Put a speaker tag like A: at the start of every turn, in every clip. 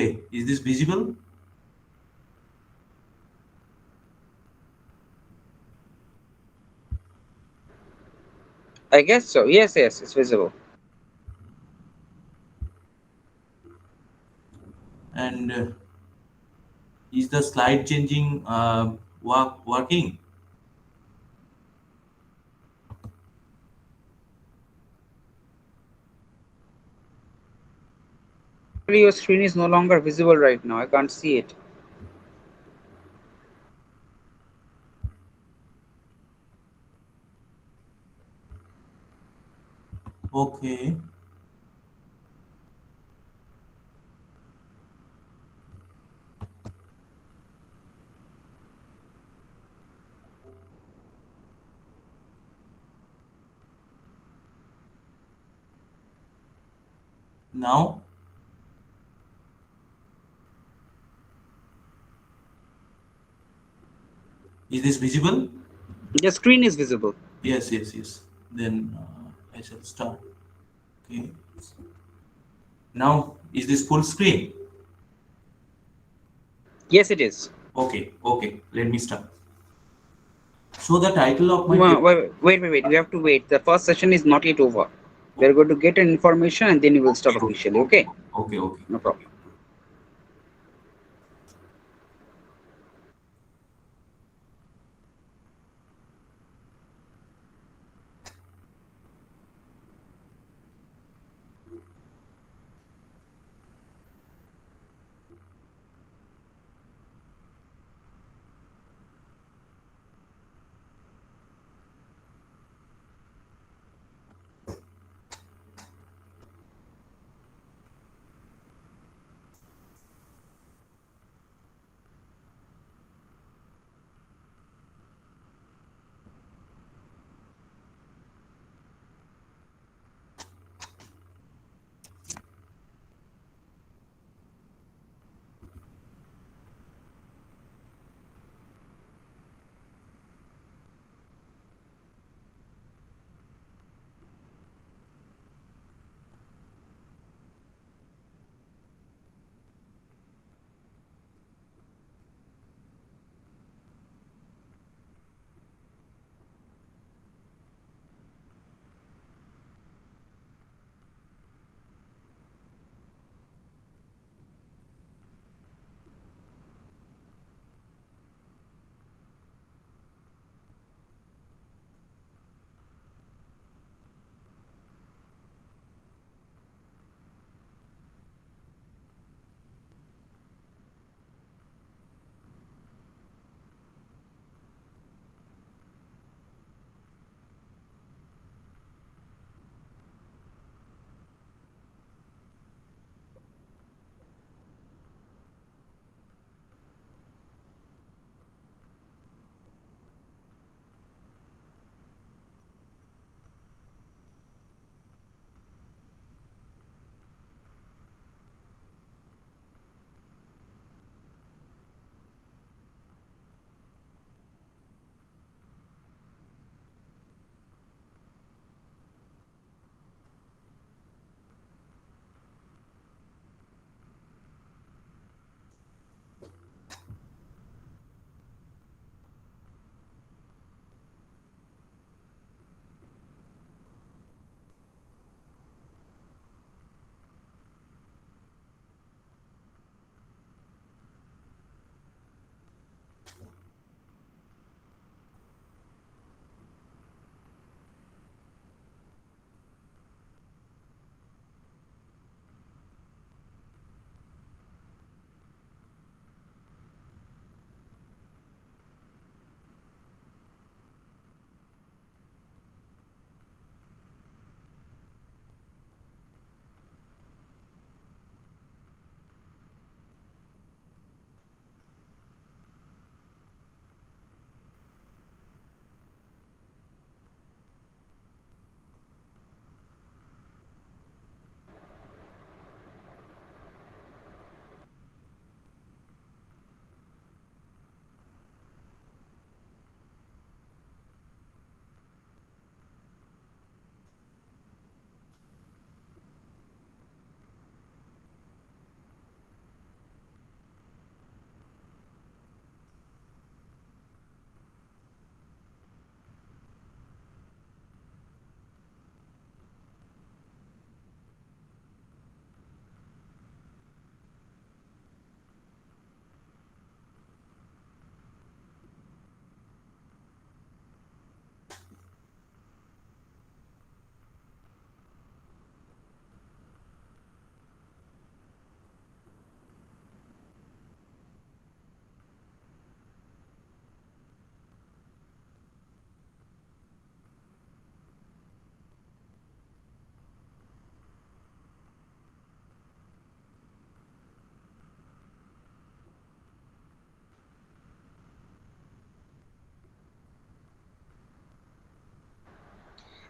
A: Okay, is this visible?
B: I guess so. Yes, yes, it's visible.
A: And is the slide changing working?
B: Actually, your screen is no longer visible right now. I can't see it.
A: Okay. Now, is this visible?
B: The screen is visible.
A: Yes, yes, yes. Then I shall start. Okay. Now, is this full screen?
B: Yes, it is.
A: Okay, okay. Let me start. So the title of my paper.
B: Wait. We have to wait. The first session is not yet over. We are going to get an information and then we will start
A: Okay,
B: officially.
A: okay,
B: Okay?
A: okay, okay.
B: No problem.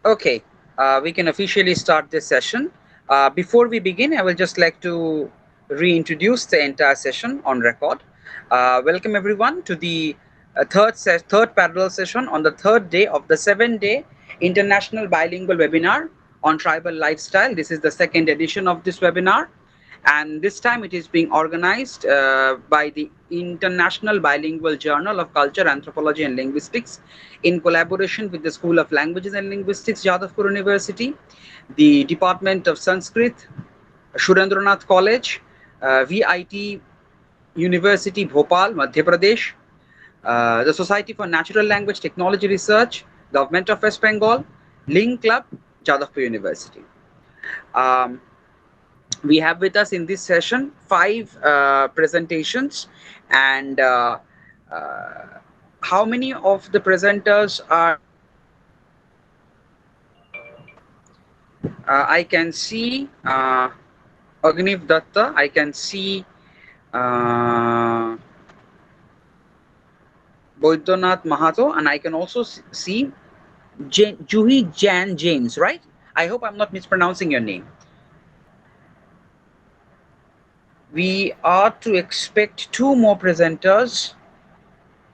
B: Okay, we can officially start this session. Before we begin, I will just like to reintroduce the entire session on record. Welcome everyone to the third parallel session on the third day of the 7-day international bilingual webinar on tribal lifestyle. This is the second edition of this webinar, and this time it is being organized by the International Bilingual Journal of Culture, Anthropology and Linguistics in collaboration with the School of Languages and Linguistics, Jadavpur University, the Department of Sanskrit, Surendranath College, VIT University, Bhopal, Madhya Pradesh, the Society for Natural Language Technology Research, Government of West Bengal, Link Club, Jadavpur University. Um, we have with us in this session five presentations, and uh, how many of the presenters are I can see Agniv Datta, I can see uh, Boidonath Mahato, and I can also see Juhi Jan James, right? I hope I'm not mispronouncing your name. We are to expect two more presenters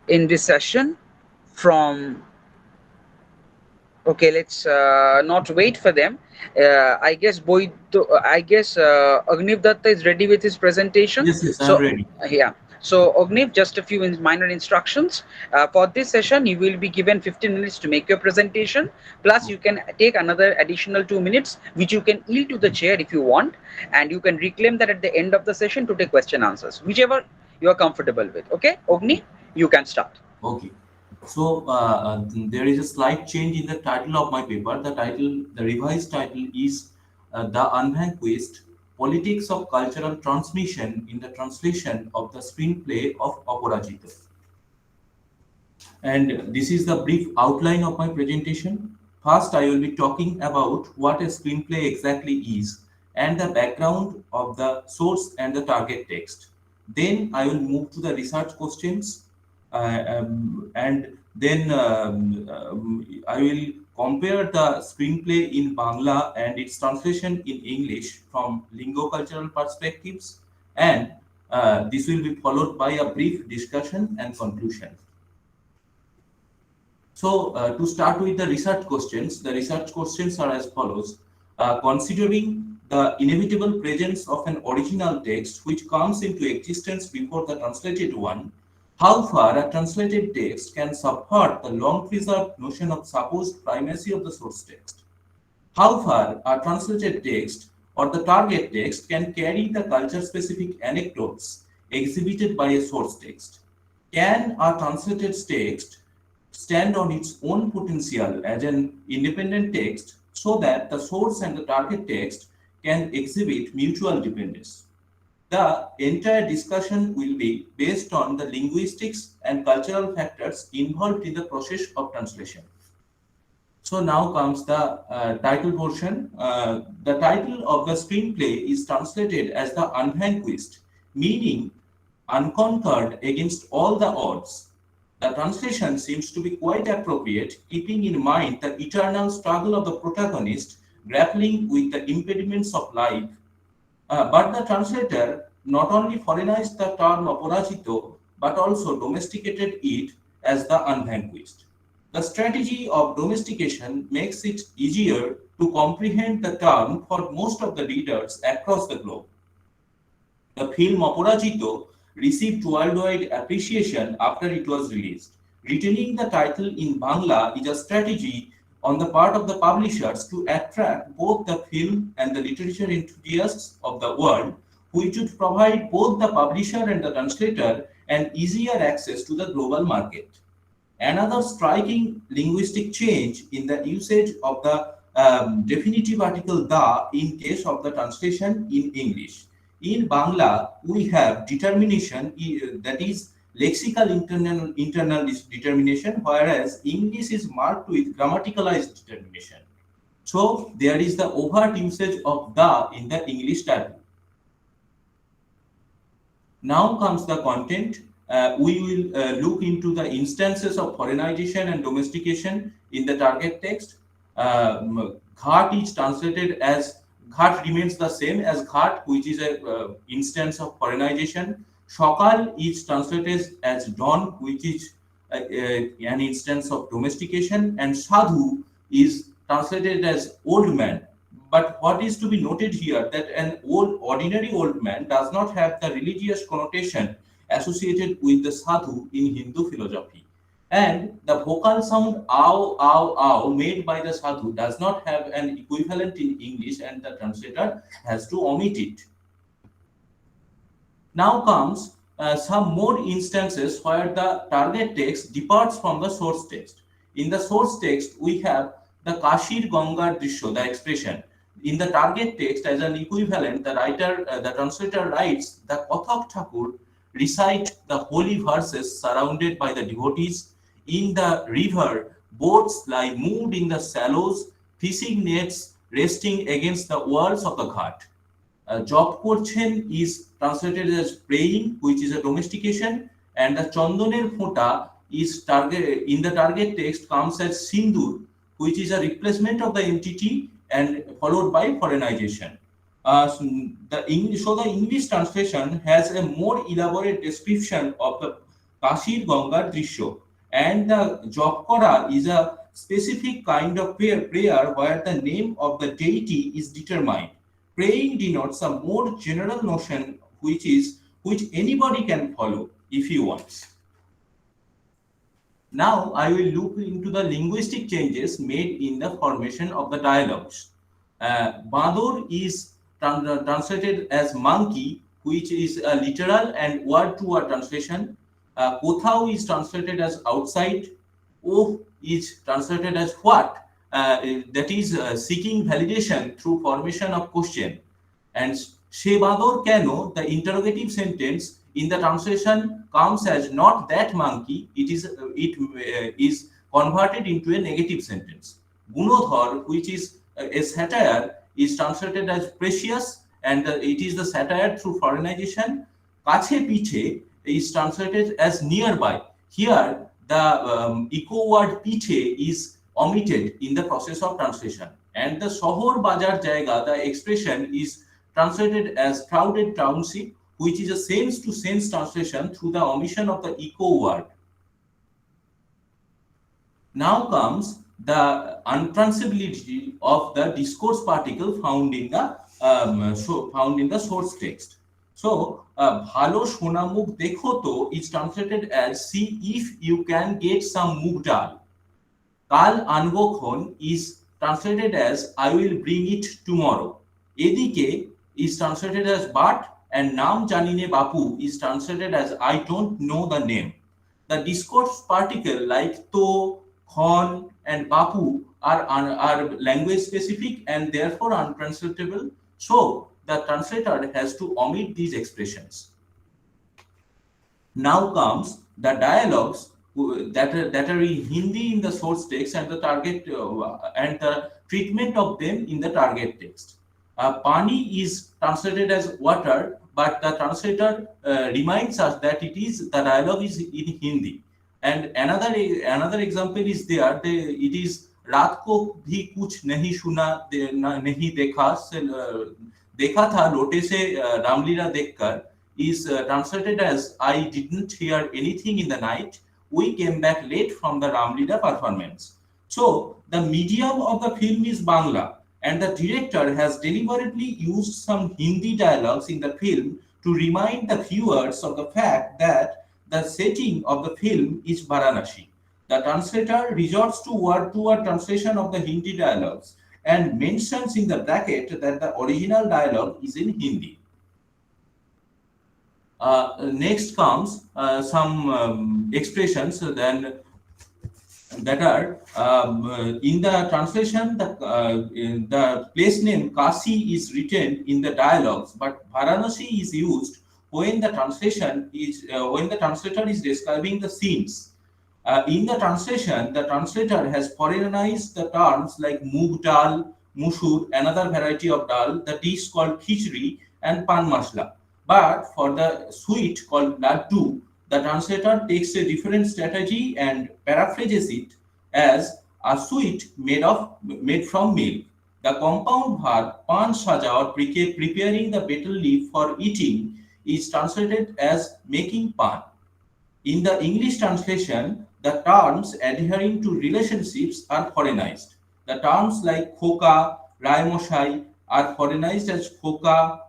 B: in this session from. Okay, let's not wait for them. I guess Agniv Datta is ready with his presentation.
A: Yes, yes, I'm
B: So
A: ready.
B: yeah. So Agniv, just a few minor instructions. For this session, you will be given 15 minutes to make your presentation. Plus, you can take another additional 2 minutes, which you can yield to the chair if you want, and you can reclaim that at the end of the session to take question answers, whichever you are comfortable with. Okay, Agni, you can start.
A: Okay. So there is a slight change in the title of my paper. The revised title is The Unvanquished Politics of Cultural Transmission in the Translation of the Screenplay of Aparajita. And this is the brief outline of my presentation. First, I will be talking about what a screenplay exactly is and the background of the source and the target text. Then I will move to the research questions, and then I will compare the screenplay in Bangla and its translation in English from lingo-cultural perspectives, and this will be followed by a brief discussion and conclusion. So, to start with the research questions are as follows. Considering the inevitable presence of an original text which comes into existence before the translated one, how far a translated text can subvert the long preserved notion of supposed primacy of the source text? How far a translated text or the target text can carry the culture specific anecdotes exhibited by a source text? Can a translated text stand on its own potential as an independent text so that the source and the target text can exhibit mutual dependence? The entire discussion will be based on the linguistics and cultural factors involved in the process of translation. So now comes the title portion. The title of the screenplay is translated as The Unvanquished, meaning unconquered against all the odds. The translation seems to be quite appropriate, keeping in mind the eternal struggle of the protagonist grappling with the impediments of life. But the translator not only foreignized the term Aparajito, but also domesticated it as the unvanquished. The strategy of domestication makes it easier to comprehend the term for most of the readers across the globe. The film Aparajito received worldwide appreciation after it was released. Retaining the title in Bangla is a strategy on the part of the publishers to attract both the film and the literature enthusiasts of the world, which would provide both the publisher and the translator an easier access to the global market. Another striking linguistic change in the usage of the definitive article the in case of the translation in English. In Bangla, we have determination, that is lexical internal determination, whereas English is marked with grammaticalized determination. So there is the overt usage of the in the English title. Now comes the content. We will look into the instances of foreignization and domestication in the target text. Ghat is translated as Ghat remains the same as Ghat, which is a instance of foreignization. Shakal is translated as dawn, which is an instance of domestication, and Sadhu is translated as old man. But what is to be noted here that an ordinary old man does not have the religious connotation associated with the sadhu in Hindu philosophy. And the vocal sound ow, ow, ow made by the sadhu does not have an equivalent in English, and the translator has to omit it. Now comes some more instances where the target text departs from the source text. In the source text, we have the Kashir Gangar Drisho, the expression. In the target text, as an equivalent, the translator writes, the Kathak Thakur recite the holy verses surrounded by the devotees. In the river, boats lie moored in the shallows, fishing nets resting against the walls of the ghat. Job করছেন is translated as praying, which is a domestication, and the চন্দনের ফোঁটা is in the target text comes as sindur, which is a replacement of the entity and followed by foreignization. The English translation has a more elaborate description of the Kashir Gangar Drisho, and the job kora is a specific kind of prayer where the name of the deity is determined. Praying denotes a more general notion which anybody can follow if he wants. Now I will look into the linguistic changes made in the formation of the dialogues. Bador is translated as monkey, which is a literal and word-to-word translation. Kothao is translated as outside. Oh is translated as what, that is seeking validation through formation of question. And she bador keno, the interrogative sentence in the translation comes as not that monkey, it is converted into a negative sentence. Gunodhar, which is a satire, is translated as precious, and it is the satire through foreignization. Kache piche is translated as nearby. Here the echo word piche is omitted in the process of translation, and the Sohor Bajar Jaiga, the expression is translated as crowded township, which is a sense to sense translation through the omission of the echo word. Now comes the untranslatability of the discourse particle found in the source text. So bhalo shona mukh dekho to is translated as see if you can get some mukh dal. Kal anbokhon is translated as I will bring it tomorrow. Edike is translated as but, and Nam Janine Bapu is translated as I don't know the name. The discourse particle like to, khon, and bapu are language specific and therefore untranslatable. So the translator has to omit these expressions. Now comes the dialogues that are in Hindi in the source text and the target and the treatment of them in the target text. Pani is translated as water, but the translator reminds us that the dialogue is in Hindi. And another example is there. It is रात को भी कुछ नहीं सुना नहीं देखा देखा था लोटे से रामलीला देखकर is translated as I didn't hear anything in the night. We came back late from the Ramlila performance. So the medium of the film is Bangla, and the director has deliberately used some Hindi dialogues in the film to remind the viewers of the fact that the setting of the film is Varanasi. The translator resorts to word-to-word translation of the Hindi dialogues and mentions in the bracket that the original dialogue is in Hindi. Next comes some expressions then that are in the translation. The place name Kasi is written in the dialogues, but Varanasi is used when the translator is describing the scenes. In the translation, the translator has foreignized the terms like moog dal, musur, another variety of dal, the dish called khichdi, and pan masla. But for the sweet called laddu, the translator takes a different strategy and paraphrases it as a sweet made from milk. The compound verb pan saja or preparing the betel leaf for eating is translated as making pan. In the English translation, the terms adhering to relationships are foreignized. The terms like khoka, raimoshai are foreignized as khoka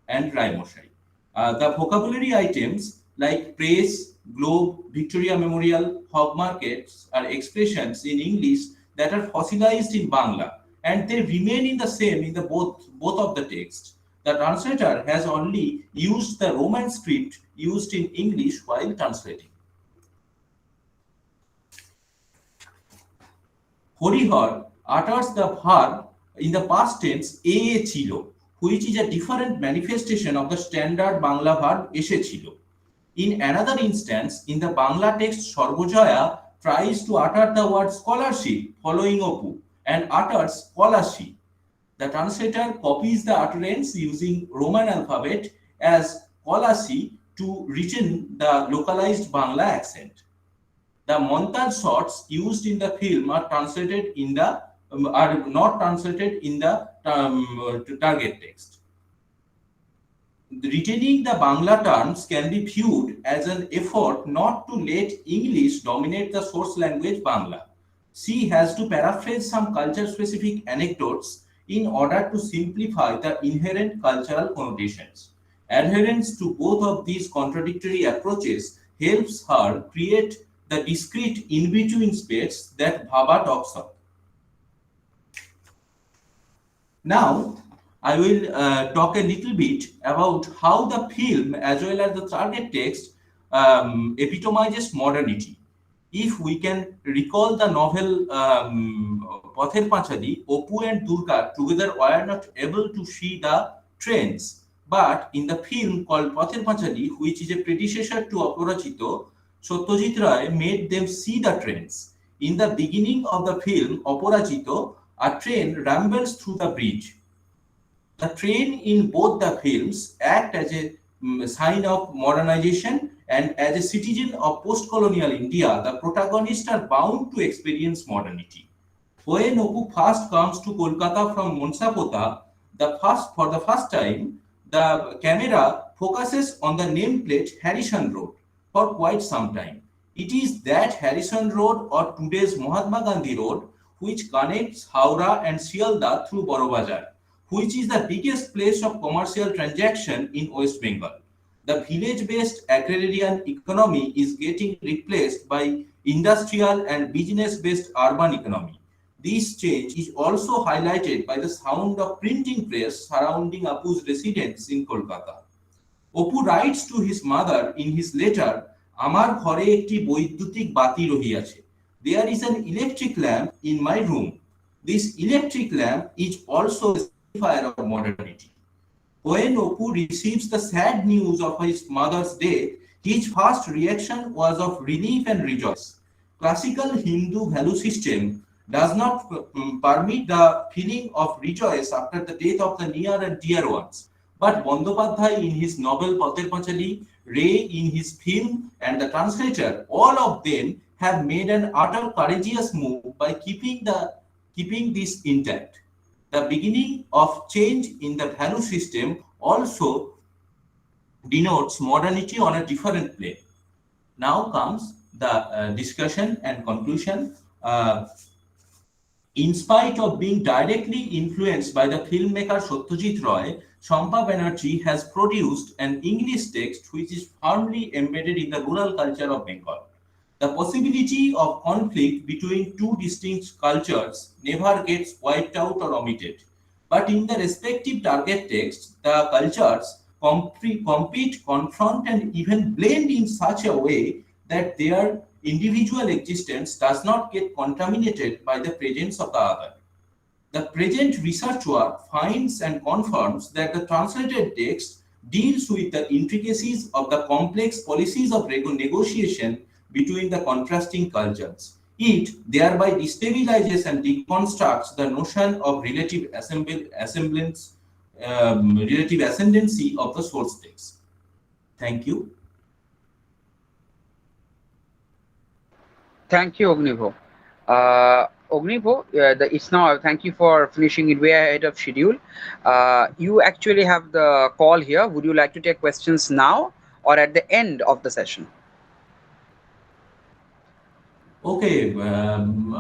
A: and raimoshai. The vocabulary items like praise, globe, Victoria Memorial, hog markets are expressions in English that are fossilized in Bangla, and they remain in the same in the both of the texts. The translator has only used the Roman script used in English while translating. Horihar utters the verb in the past tense e chilo, which is a different manifestation of the standard Bangla verb eshe chilo. In another instance, in the Bangla text, Sarbojoya tries to utter the word scholarship following Opu and utters scholarship. The translator copies the utterance using Roman alphabet as Kolasi to retain the localized Bangla accent. The montage shots used in the film are translated in the are not translated in the target text. Retaining the Bangla terms can be viewed as an effort not to let English dominate the source language Bangla. She has to paraphrase some culture-specific anecdotes in order to simplify the inherent cultural connotations. Adherence to both of these contradictory approaches helps her create the discrete in-between space that Bhabha talks of. Now, I will talk a little bit about how the film as well as the target text epitomizes modernity. If we can recall the novel Pather Panchali, Opu and Durga together were not able to see the trends. But in the film called Pather Panchali, which is a predecessor to Aparajito, Satyajit Ray made them see the trends. In the beginning of the film, Aparajito, a train rambles through the bridge. The train in both the films act as a sign of modernization, and as a citizen of post-colonial India, the protagonists are bound to experience modernity. When Opu first comes to Kolkata from Monsapota, for the first time, the camera focuses on the nameplate Harrison Road for quite some time. It is that Harrison Road, or today's Mahatma Gandhi Road, which connects Howrah and Sialda through Borobazar, which is the biggest place of commercial transaction in West Bengal. The village-based agrarian economy is getting replaced by industrial and business-based urban economy. This change is also highlighted by the sound of printing press surrounding Apu's residence in Kolkata. Opu writes to his mother in his letter, "Amar ঘরে একটি বৈদ্যুতিক বাতি রহিয়াছে. There is an electric lamp in my room. This electric lamp is also a signifier of modernity." When Opu receives the sad news of his mother's death, his first reaction was of relief and rejoice. Classical Hindu value system does not permit the feeling of rejoice after the death of the near and dear ones. But Bandopadhyay in his novel Pather Panchali, Ray in his film, and the translator, all of them have made an utter courageous move by keeping this intact. The beginning of change in the value system also denotes modernity on a different plane. Now comes the discussion and conclusion. In spite of being directly influenced by the filmmaker Satyajit Ray, Shampa Banerjee has produced an English text which is firmly embedded in the rural culture of Bengal. The possibility of conflict between two distinct cultures never gets wiped out or omitted. But in the respective target texts, the cultures compete, confront, and even blend in such a way that their individual existence does not get contaminated by the presence of the other. The present research work finds and confirms that the translated text deals with the intricacies of the complex policies of negotiation between the contrasting cultures. It thereby destabilizes and deconstructs the notion of relative ascendancy of the source text. Thank you.
B: Thank you, Ognivo. Ognivo, it's now. Thank you for finishing it way ahead of schedule. You actually have the call here. Would you like to take questions now or at the end of the session?
A: Okay,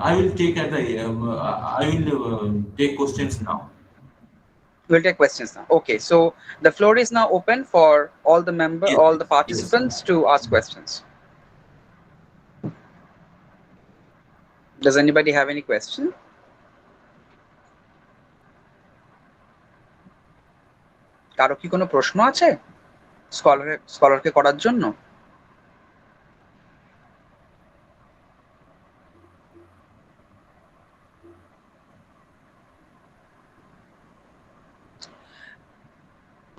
A: I will take at the I will take questions now.
B: We'll take questions now. Okay, so the floor is now open for
A: Yes,
B: all the
A: yes.
B: participants to ask questions. Does anybody have any question? কারো কি কোনো প্রশ্ন আছে স্কলারকে করার জন্য?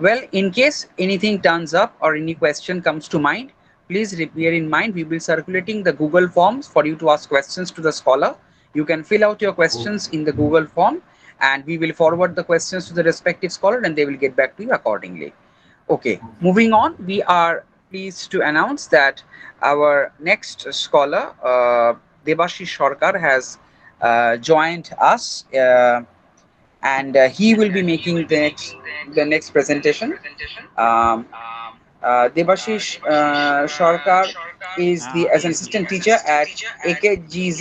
B: Well, in case anything turns up or any question comes to mind, please bear in mind we will be circulating the Google forms for you to ask questions to the scholar. You can fill out your questions in the Google form and we will forward the questions to the respective scholar and they will get back to you accordingly. Okay, moving on, we are pleased to announce that our next scholar, Debashish Sarkar, has joined us. And he will be making the next presentation. Um, Debashish Sarkar is the as an assistant teacher at AKG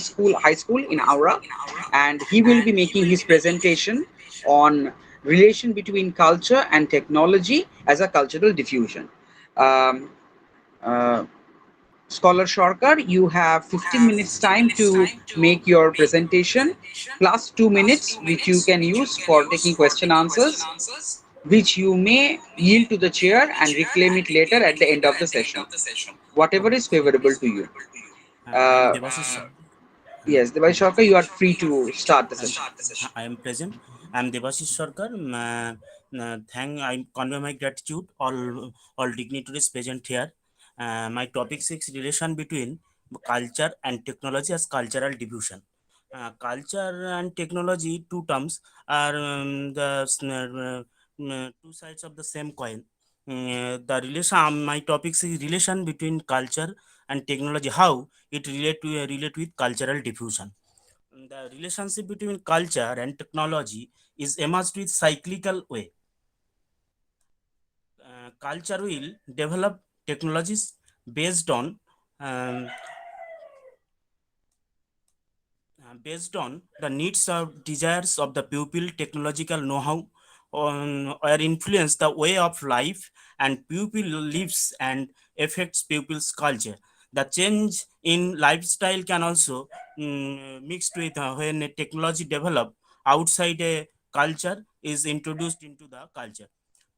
B: School High School in Aura, and he will be making his presentation on relation between culture and technology as a cultural diffusion. Um, uh, Scholar Sarkar, you have 15 minutes time to make your presentation plus 2 minutes which you can use for taking question answers which you may yield to the chair and reclaim it later at the end of the session. Whatever is favorable to you.
C: I am
B: Uh,
C: Devashish.
B: yes, Devash Sarkar, you are free to start the session.
C: I am present. I am Devashish Sarkar. I convey my gratitude all dignitaries present here. My topic is relation between culture and technology as cultural diffusion. Culture and technology, two terms, are two sides of the same coin. The relation. My topic is relation between culture and technology. How it relate with cultural diffusion. The relationship between culture and technology is emerged with cyclical way. Culture will develop technologies based on um, based on the needs of desires of the pupil. Technological know-how on or influence the way of life and pupil lives and affects pupil's culture. The change in lifestyle can also mixed with when a technology develop outside a culture is introduced into the culture.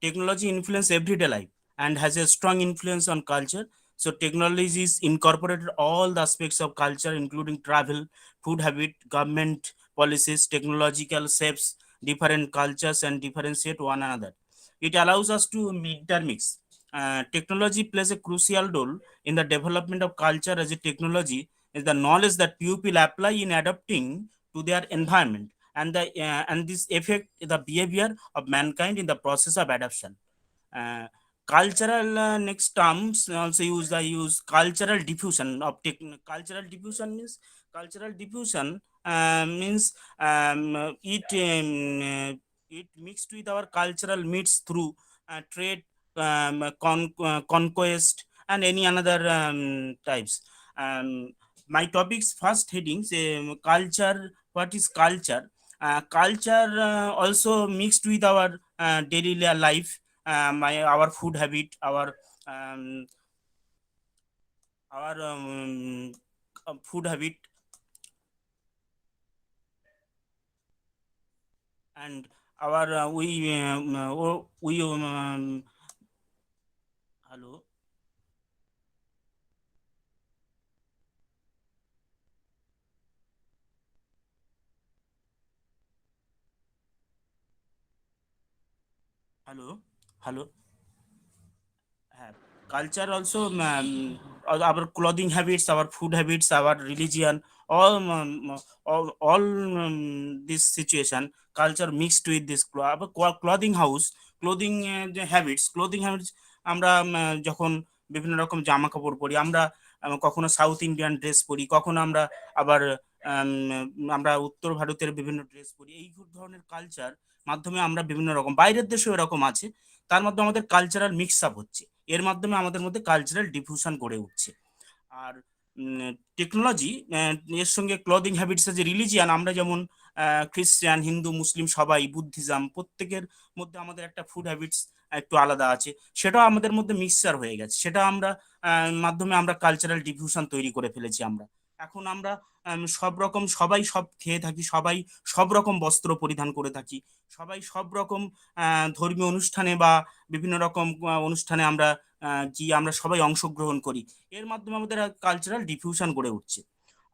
C: Technology influence everyday life and has a strong influence on culture. So technology is incorporated all the aspects of culture, including travel, food habit, government policies. Technological shapes different cultures and differentiate one another. It allows us to intermix. Technology plays a crucial role in the development of culture as a technology is the knowledge that people apply in adapting to their environment and this affect the behavior of mankind in the process of adaptation. uh, Cultural next terms also use cultural diffusion of cultural diffusion means cultural diffusion means it mixed with our cultural meets through trade, conquest and any another types. My topics first headings, culture. What is culture? Culture also mixed with our daily life, our food habit, um, our food habit, and our we hello. Hello, hello. Have. Culture also, our clothing habits, our food habits, our religion, all this situation, culture mixed with this clothing house, clothing যে habits, clothing habits আমরা যখন বিভিন্ন রকম জামা কাপড় পরি আমরা কখনো সাউথ ইন্ডিয়ান ড্রেস পরি, কখনো আমরা আবার আমরা উত্তর ভারতের বিভিন্ন ড্রেস পরি। এই ধরনের কালচার মাধ্যমে আমরা বিভিন্ন রকম, বাইরের দেশেও এরকম আছে, তার মাধ্যমে আমাদের কালচারাল মিক্স আপ হচ্ছে, এর মাধ্যমে আমাদের মধ্যে কালচারাল ডিফিউশন গড়ে উঠছে। আর টেকনোলজি এর সঙ্গে ক্লদিং হ্যাবিটস, যে রিলিজিয়ান, আমরা যেমন খ্রিস্টান, হিন্দু, মুসলিম সবাই, বুদ্ধিজম, প্রত্যেকের মধ্যে আমাদের একটা ফুড হ্যাবিটস একটু আলাদা আছে, সেটাও আমাদের মধ্যে মিক্সচার হয়ে গেছে, সেটা আমরা মাধ্যমে আমরা কালচারাল ডিফিউশন তৈরি করে ফেলেছি আমরা। এখন আমরা সব রকম, সবাই সব খেয়ে থাকি, সবাই সব রকম বস্ত্র পরিধান করে থাকি, সবাই সব রকম ধর্মীয় অনুষ্ঠানে বা বিভিন্ন রকম অনুষ্ঠানে আমরা আমরা সবাই অংশগ্রহণ করি, এর মাধ্যমে আমাদের কালচারাল ডিফিউশন গড়ে উঠছে।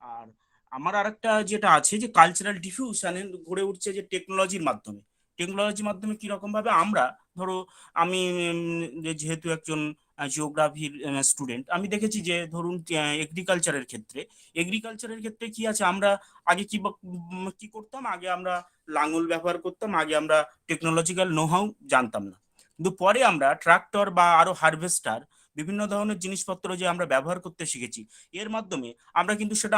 C: আর আমার আরেকটা যেটা আছে, যে কালচারাল ডিফিউশন গড়ে উঠছে যে টেকনোলজির মাধ্যমে। টেকনোলজির মাধ্যমে কিরকম ভাবে আমরা, ধরো আমি যেহেতু একজন জিওগ্রাফির স্টুডেন্ট, আমি দেখেছি যে ধরুন এগ্রিকালচারের ক্ষেত্রে কি আছে, আমরা আগে কি করতাম, আগে আমরা লাঙল ব্যবহার করতাম, আগে আমরা টেকনোলজিক্যাল নোহাউ জানতাম না, কিন্তু পরে আমরা ট্রাক্টর বা আরো হারভেস্টার, বিভিন্ন ধরনের জিনিসপত্র যে আমরা ব্যবহার করতে শিখেছি, এর মাধ্যমে আমরা কিন্তু সেটা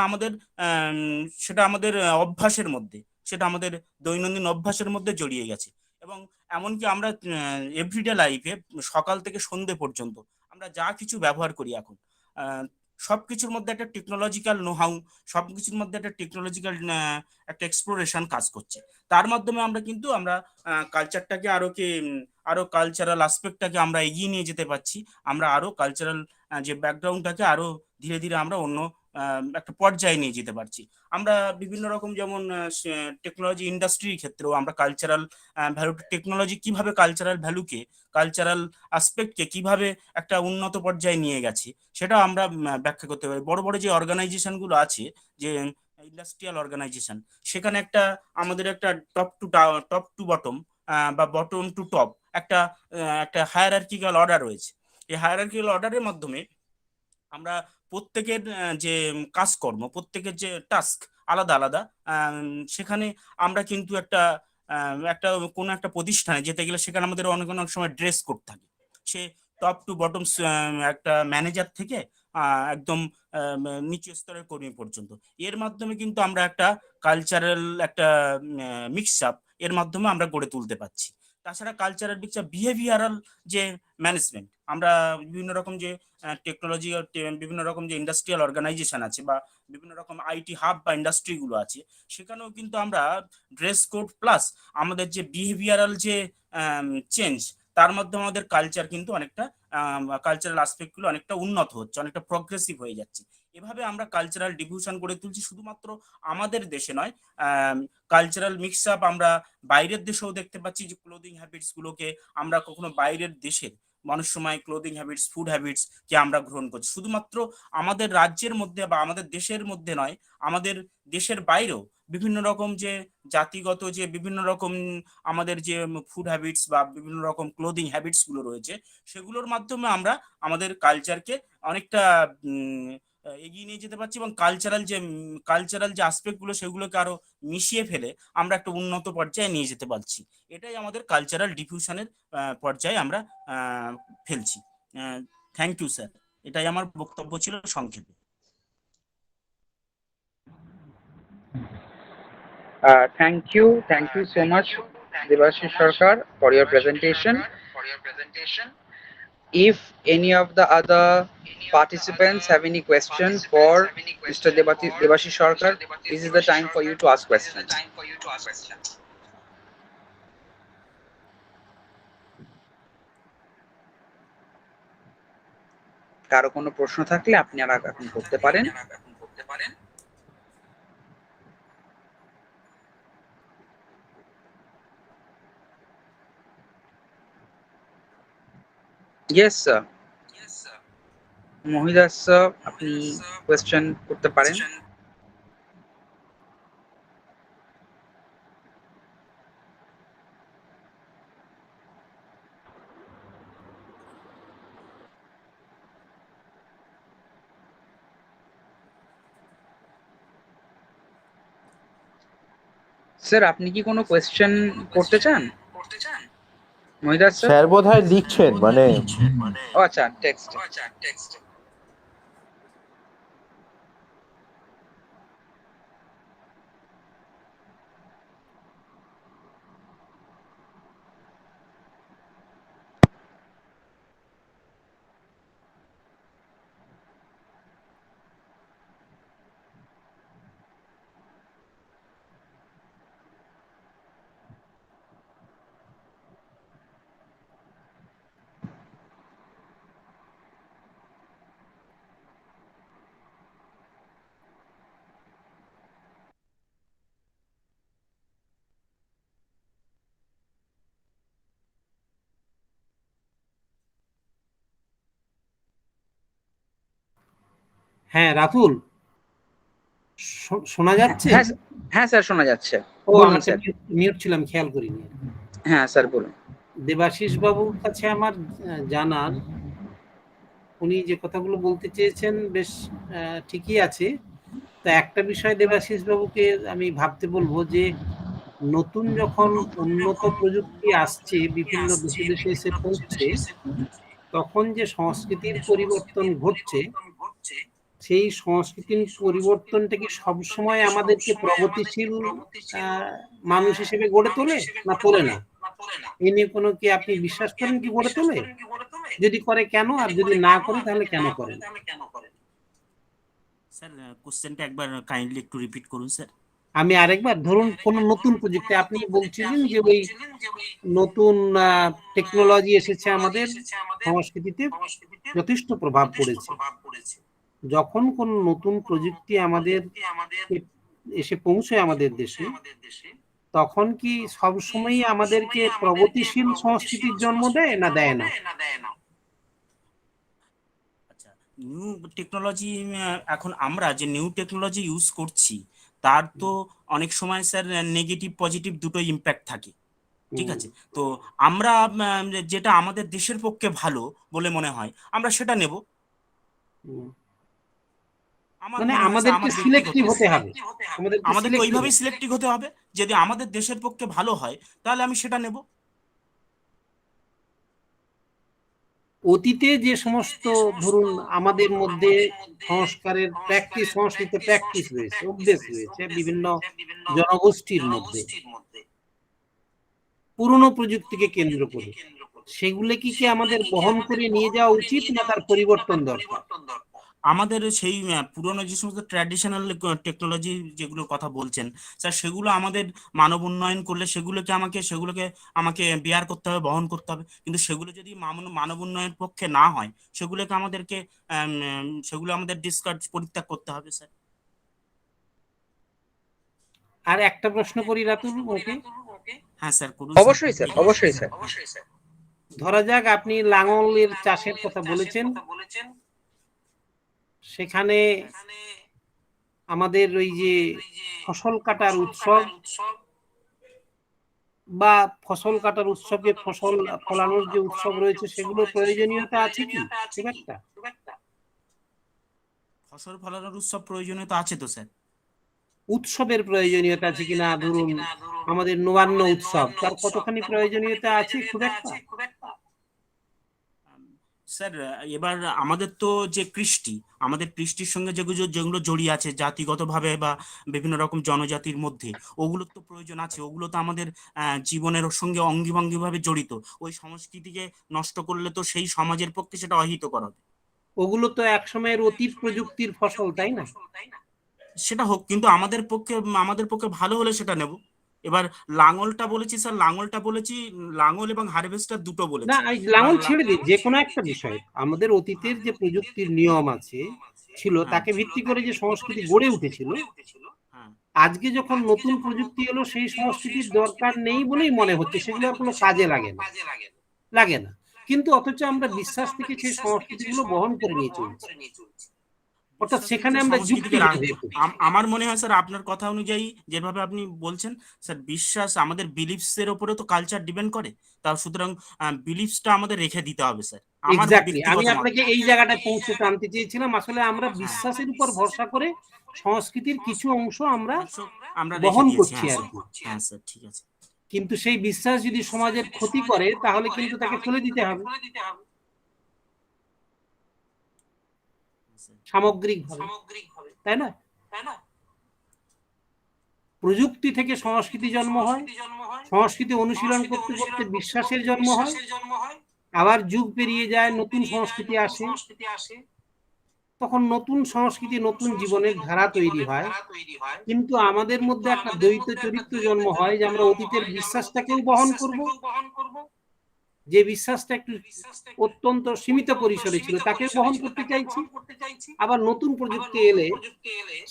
C: আমাদের অভ্যাসের মধ্যে, সেটা আমাদের দৈনন্দিন অভ্যাসের মধ্যে জড়িয়ে গেছে। এবং এমনকি আমরা এভরিডে লাইফে সকাল থেকে সন্ধে পর্যন্ত আমরা যা কিছু ব্যবহার করি এখন, সবকিছুর মধ্যে একটা টেকনোলজিক্যাল নোহাউ, সবকিছুর মধ্যে একটা টেকনোলজিক্যাল একটা এক্সপ্লোরেশন কাজ করছে। তার মাধ্যমে আমরা কালচারটাকে আরো কালচারাল আসপেক্টটাকে আমরা এগিয়ে নিয়ে যেতে পারছি, আমরা আরো কালচারাল যে ব্যাকগ্রাউন্ডটাকে আরো ধীরে ধীরে আমরা অন্য একটা পর্যায়ে নিয়ে যেতে পারছি। আমরা বিভিন্ন রকম, যেমন টেকনোলজি ইন্ডাস্ট্রির ক্ষেত্রেও আমরা কালচারাল ভ্যালু, টেকনোলজি কিভাবে কালচারাল ভ্যালুকে, কালচারাল আসপেক্টকে কিভাবে একটা উন্নত পর্যায়ে নিয়ে গেছে, সেটা আমরা ব্যাখ্যা করতে পারি। বড় বড় যে অর্গানাইজেশন গুলো আছে, যে ইন্ডাস্ট্রিয়াল অর্গানাইজেশন, সেখানে আমাদের একটা টপ টু বটম বা বটম টু টপ একটা হায়ারার্কিক্যাল অর্ডার রয়েছে। এই হায়ারার্কিক্যাল অর্ডারের মাধ্যমে আমরা প্রত্যেকের যে কাজকর্ম, প্রত্যেকের যে টাস্ক আলাদা আলাদা, সেখানে আমরা কিন্তু একটা কোনো একটা প্রতিষ্ঠানে যেতে গেলে সেখানে আমাদের অনেক অনেক সময় ড্রেস কোড থাকে, সে টপ টু বটম, একটা ম্যানেজার থেকে একদম নিচু স্তরের কর্মী পর্যন্ত। এর মাধ্যমে কিন্তু আমরা একটা কালচারাল একটা মিক্স আপ, এর মাধ্যমে আমরা গড়ে তুলতে পারছি। তাছাড়া কালচারাল মিক্স আপ, বিহেভিয়ারাল যে ম্যানেজমেন্ট, আমরা বিভিন্ন রকম যে টেকনোলজি, বিভিন্ন রকম যে ইন্ডাস্ট্রিয়াল অর্গানাইজেশন আছে বা বিভিন্ন রকম আইটি হাব বা ইন্ডাস্ট্রি গুলো আছে, সেখানেও কিন্তু আমরা ড্রেস কোড প্লাস আমাদের যে বিহেভিয়ারাল যে চেঞ্জ, তার মাধ্যমে আমাদের কালচার কিন্তু অনেকটা, কালচারাল আসপেক্ট গুলো অনেকটা উন্নত হচ্ছে, অনেকটা প্রগ্রেসিভ হয়ে যাচ্ছে। এভাবে আমরা কালচারাল ডিভিউশন গড়ে তুলছি, শুধুমাত্র আমাদের দেশে নয়, কালচারাল মিক্স আপ আমরা বাইরের দেশেও দেখতে পাচ্ছি, যে ক্লোদিং হ্যাবিটস গুলোকে আমরা কখনো বাইরের দেশের মানুষ সময় ক্লোদিং হ্যাবিটস, ফুড হ্যাবিটস কে আমরা গ্রহণ করছি, শুধুমাত্র আমাদের রাজ্যের মধ্যে বা আমাদের দেশের মধ্যে নয়, আমাদের দেশের বাইরেও বিভিন্ন রকম যে জাতিগত যে বিভিন্ন রকম আমাদের যে ফুড হ্যাবিটস বা বিভিন্ন রকম ক্লোদিং হ্যাবিটস গুলো রয়েছে, সেগুলোর মাধ্যমে আমরা আমাদের কালচারকে অনেকটা এগিয়ে নিয়ে যেতে পারছি, এবং কালচারাল যে আসপেক্ট গুলো, সেগুলোকে আরো মিশিয়ে ফেলে আমরা একটা উন্নত পর্যায়ে নিয়ে যেতে পারছি। এটাই আমাদের কালচারাল ডিফিউশনের পর্যায়ে আমরা ফেলছি। থ্যাংক ইউ স্যার, এটাই আমার বক্তব্য ছিল সংক্ষেপে।
B: Thank you so much, Devashish Sarkar, for your presentation. If any of the other participants have any question for Mr. Devashish Sarkar, this is the time for you to ask questions. কারো কোনো প্রশ্ন থাকলে আপনারা এখন করতে পারেন। Yes sir. মহিদাস sir, আপনি question করতে পারেন। স্যার, আপনি কি কোনো কোয়েশ্চেন করতে চান? মহিদাস স্যার?
D: স্যার বোধহয় লিখছেন, মানে
B: ও আচ্ছা, টেক্সট।
D: হ্যাঁ রাতুল, শোনা যাচ্ছে?
B: হ্যাঁ হ্যাঁ স্যার, শোনা যাচ্ছে।
D: ও
B: বলুন
D: আচ্ছা,
B: স্যার।
D: মিউট ছিলাম, খেয়াল করিনি।
B: হ্যাঁ স্যার বলুন।
D: দেবাশিস বাবুর কাছে আমার জানার, উনি যে কথাগুলো বলতে চেয়েছেন বেশ ঠিকই আছে। তা একটা বিষয় দেবাশিস বাবুকে আমি ভাবতে বলবো যে নতুন যখন উন্নত প্রযুক্তি আসছে, বিভিন্ন দেশে দেশে এসে পৌঁছছে, তখন যে সংস্কৃতির পরিবর্তন ঘটছে, সেই সংস্কৃতির পরিবর্তনটা কি সবসময় আমাদেরকে প্রগতিশীল মানুষ হিসেবে গড়ে তোলে না তোলে না? এই নিয়ে কোনো কি আপনি বিশ্বাস করেন কি গড়ে তোলে? যদি করে কেন, আর যদি না করে তাহলে কেন করেন?
C: স্যার কোশ্চেনটা একবার কাইন্ডলি একটু রিপিট করুন স্যার।
D: আমি আরেকবার, ধরুন কোন নতুন প্রযুক্তি, আপনি বলছিলেন যে ওই নতুন টেকনোলজি এসেছে, আমাদের সংস্কৃতিতে যথেষ্ট প্রভাব পড়েছে। যখন কোন নতুন প্রযুক্তি আমাদের এসে পৌঁছায় আমাদের দেশে, তখন কি সবসময়ই আমাদেরকে প্রগতিশীল সংস্কৃতির জন্ম দেয় না দেয় না?
C: আচ্ছা, নিউ টেকনোলজি, এখন আমরা যে নিউ টেকনোলজি ইউজ করছি তার তো অনেক সময় স্যার নেগেটিভ পজিটিভ দুটো ইম্প্যাক্ট থাকে, ঠিক আছে? তো আমরা যেটা আমাদের দেশের পক্ষে ভালো বলে মনে হয় আমরা সেটা নেব। আমার
D: মানে
C: মনে হয় স্যার,
D: আমাদেরকে
C: আমার ব্যক্তিগত,
D: সিলেক্টিভ হতে হবে,
C: আমাদেরকে ওইভাবেই সিলেক্টিভ হতে হবে। যদি আমাদের দেশের পক্ষে ভালো হয় তাহলে আমি সেটা নেব।
D: অতীতে যে সমস্ত, ধরুন আমাদের মধ্যে সংস্কারের প্র্যাকটিস, সংস্কৃত প্র্যাকটিস রয়েছে, অভ্যেস রয়েছে বিভিন্ন জনগোষ্ঠীর মধ্যে পুরনো প্রযুক্তিকে কেন্দ্র করে, সেগুলো কি আমাদের বহন করে নিয়ে যাওয়া উচিত না তার পরিবর্তন দরকার?
C: আমাদের সেই পুরনো যে সমস্ত ট্র্যাডিশনাল টেকনোলজি যেগুলোর কথা বলছেন স্যার, সেগুলো আমাদের মানব উন্নয়ন করলে সেগুলোকে আমাকে বেয়ার করতে হবে, বহন করতে হবে। কিন্তু সেগুলো যদি মানব উন্নয়নের পক্ষে না হয় সেগুলো আমাদের ডিসকার্ড, পরিত্যাগ করতে হবে স্যার।
D: আর একটা প্রশ্ন করি রাতুল, ওকে?
C: হ্যাঁ স্যার করুন।
B: অবশ্যই স্যার, অবশ্যই স্যার।
D: ধরা যাক আপনি লাঙলের চাষের কথা বলেছেন, সেখানে আমাদের ওই যে ফসল কাটার উৎসব বা ফসল কাটার উৎসবে ফসল ফলানোর যে উৎসব রয়েছে, সেগুলোর প্রয়োজনীয়তা আছে কি খুব একটা?
C: ফসল ফলানোর উৎসব প্রয়োজনীয়তা আছে তো স্যার।
D: উৎসবের প্রয়োজনীয়তা আছে কিনা, ধরুন আমাদের নবান্ন উৎসব, তার কতখানি প্রয়োজনীয়তা আছে খুব একটা?
C: স্যার এবার আমাদের তো যে আমাদের কৃষ্টির সঙ্গে যেগুলো যেগুলো জড়িয়ে আছে জাতিগতভাবে বা বিভিন্ন রকম জনজাতির মধ্যে, ওগুলোর তো প্রয়োজন আছে। ওগুলো তো আমাদের জীবনের সঙ্গে অঙ্গিভঙ্গিভাবে জড়িত। ওই সংস্কৃতিকে নষ্ট করলে তো সেই সমাজের পক্ষে সেটা অহিতকর হবে।
D: ওগুলো তো একসময়ের অতীত প্রযুক্তির ফসল, তাই না?
C: সেটা হোক, কিন্তু আমাদের পক্ষে ভালো হলে সেটা নেব। এবার লাঙলটা বলেছি স্যার, লাঙল এবং হারভেস্টার দুটো
D: না,
C: বলেছি।
D: লাঙল ছেড়ে দিই, যে কোনো একটা বিষয়, আমাদের অতীতের যে প্রযুক্তির নিয়ম আছে ছিল, তাকে ভিত্তি করে যে সংস্কৃতি গড়ে উঠেছিল, আজকে যখন নতুন প্রযুক্তি এলো, সেই সংস্কৃতির দরকার নেই বলেই মনে হচ্ছে, সেগুলো আর কোনো কাজে লাগে না। কিন্তু অথচ আমরা বিশ্বাস থেকে সেই সংস্কৃতিগুলো বহন করে নিয়ে চলছি, অর্থাৎ সেখানে আমরা যুক্তি বেঁধে ফেলছি।
C: আমার মনে হয় স্যার, আপনার কথা অনুযায়ী যেভাবে আপনি বলছেন স্যার, বিশ্বাস আমাদের বিলিফস এর উপরে তো কালচার ডিপেন্ড করে। তা সুতরাং বিলিফসটা আমাদের রেখে দিতে হবে স্যার, আমার
D: এক্স্যাক্টলি, আমি
C: ব্যক্তিগত মত।
D: আপনাকে এই জায়গাটায় পৌঁছতে আনতে চেয়েছিলাম। আসলে আমরা বিশ্বাসের উপর ভরসা করে সংস্কৃতির কিছু অংশ আমরা
C: রেখে
D: বহন
C: দিয়েছি।
D: করছি আর কি।
C: হ্যাঁ স্যার, ঠিক আছে।
D: কিন্তু সেই বিশ্বাস যদি সমাজের ক্ষতি করে, তাহলে কিন্তু তাকে ফেলে দিতে হবে সামগ্রিকভাবে, তাই না? প্রযুক্তি থেকে সংস্কৃতি জন্ম হয়, সংস্কৃতি অনুশীলন করতে করতে বিশ্বাসের জন্ম হয়, আবার যুগ পেরিয়ে যায়, নতুন সংস্কৃতি আসে, তখন নতুন সংস্কৃতি, নতুন জীবনের ধারা তৈরি হয়। কিন্তু আমাদের মধ্যে একটা দ্বৈত চরিত্র জন্ম হয়, যে আমরা অতীতের বিশ্বাসটাকেও বহন করব, যে বিশ্বাসটা একটু অত্যন্ত সীমিত পরিসরে ছিল তাকে বহন করতে চাইছি, আবার নতুন প্রযুক্তি এলে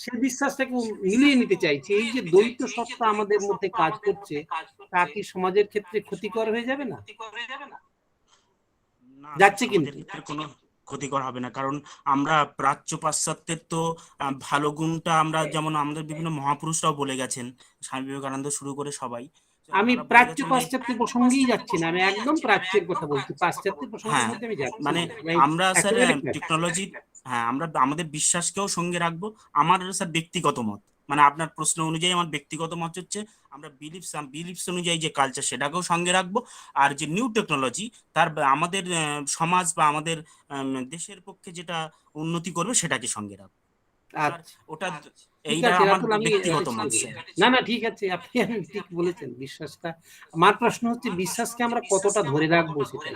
D: সে বিশ্বাসটাকে মিলিয়ে নিতে চাইছি। এই যে দ্বৈত সত্তা আমাদের মধ্যে কাজ করছে, তা কি সমাজের ক্ষেত্রে ক্ষতিকর হয়ে যাবে না? যাচ্ছে কিন্তু।
C: ক্ষতিকর হবে না, কারণ আমরা প্রাচ্য পাশ্চাত্যের তো ভালো গুণটা আমরা যেমন আমাদের বিভিন্ন মহাপুরুষরাও বলে গেছেন, স্বামী বিবেকানন্দ শুরু করে সবাই
D: আমি
C: তারা বলে
D: প্রাচ্য
C: গেছেন যে
D: পাশ্চাত্য প্রসঙ্গেই যাচ্ছি না, আমি একদম প্রাচ্যের কথা বলছি, পাশ্চাত্য প্রসঙ্গের
C: হ্যাঁ,
D: মধ্যে আমি যাচ্ছি
C: মানে
D: না, আমি
C: আমরা স্যার
D: একেবারে প্রাচ্য।
C: টেকনোলজি, হ্যাঁ আমরা আমাদের বিশ্বাসকেও সঙ্গে রাখবো। আমার স্যার ব্যক্তিগত মত, মানে আপনার প্রশ্ন অনুযায়ী আমার ব্যক্তিগত মত হচ্ছে আমরা বিলিফস অনুযায়ী যে কালচার সেটাকেও সঙ্গে রাখবো, আর যে নিউ টেকনোলজি তার আমাদের সমাজ বা আমাদের দেশের পক্ষে যেটা উন্নতি করবে সেটাকে সঙ্গে রাখবো।
D: আচ্ছা
C: ওটা
D: ঠিক
C: এইটা
D: আছে,
C: আমার
D: রাতুল, আমি
C: ব্যক্তিগত মত স্যার।
D: না না ঠিক আছে, আপনি ঠিক বলেছেন বিশ্বাসটা। আমার প্রশ্ন হচ্ছে বিশ্বাসকে আমরা কতটা ধরে রাখবো সেটাই,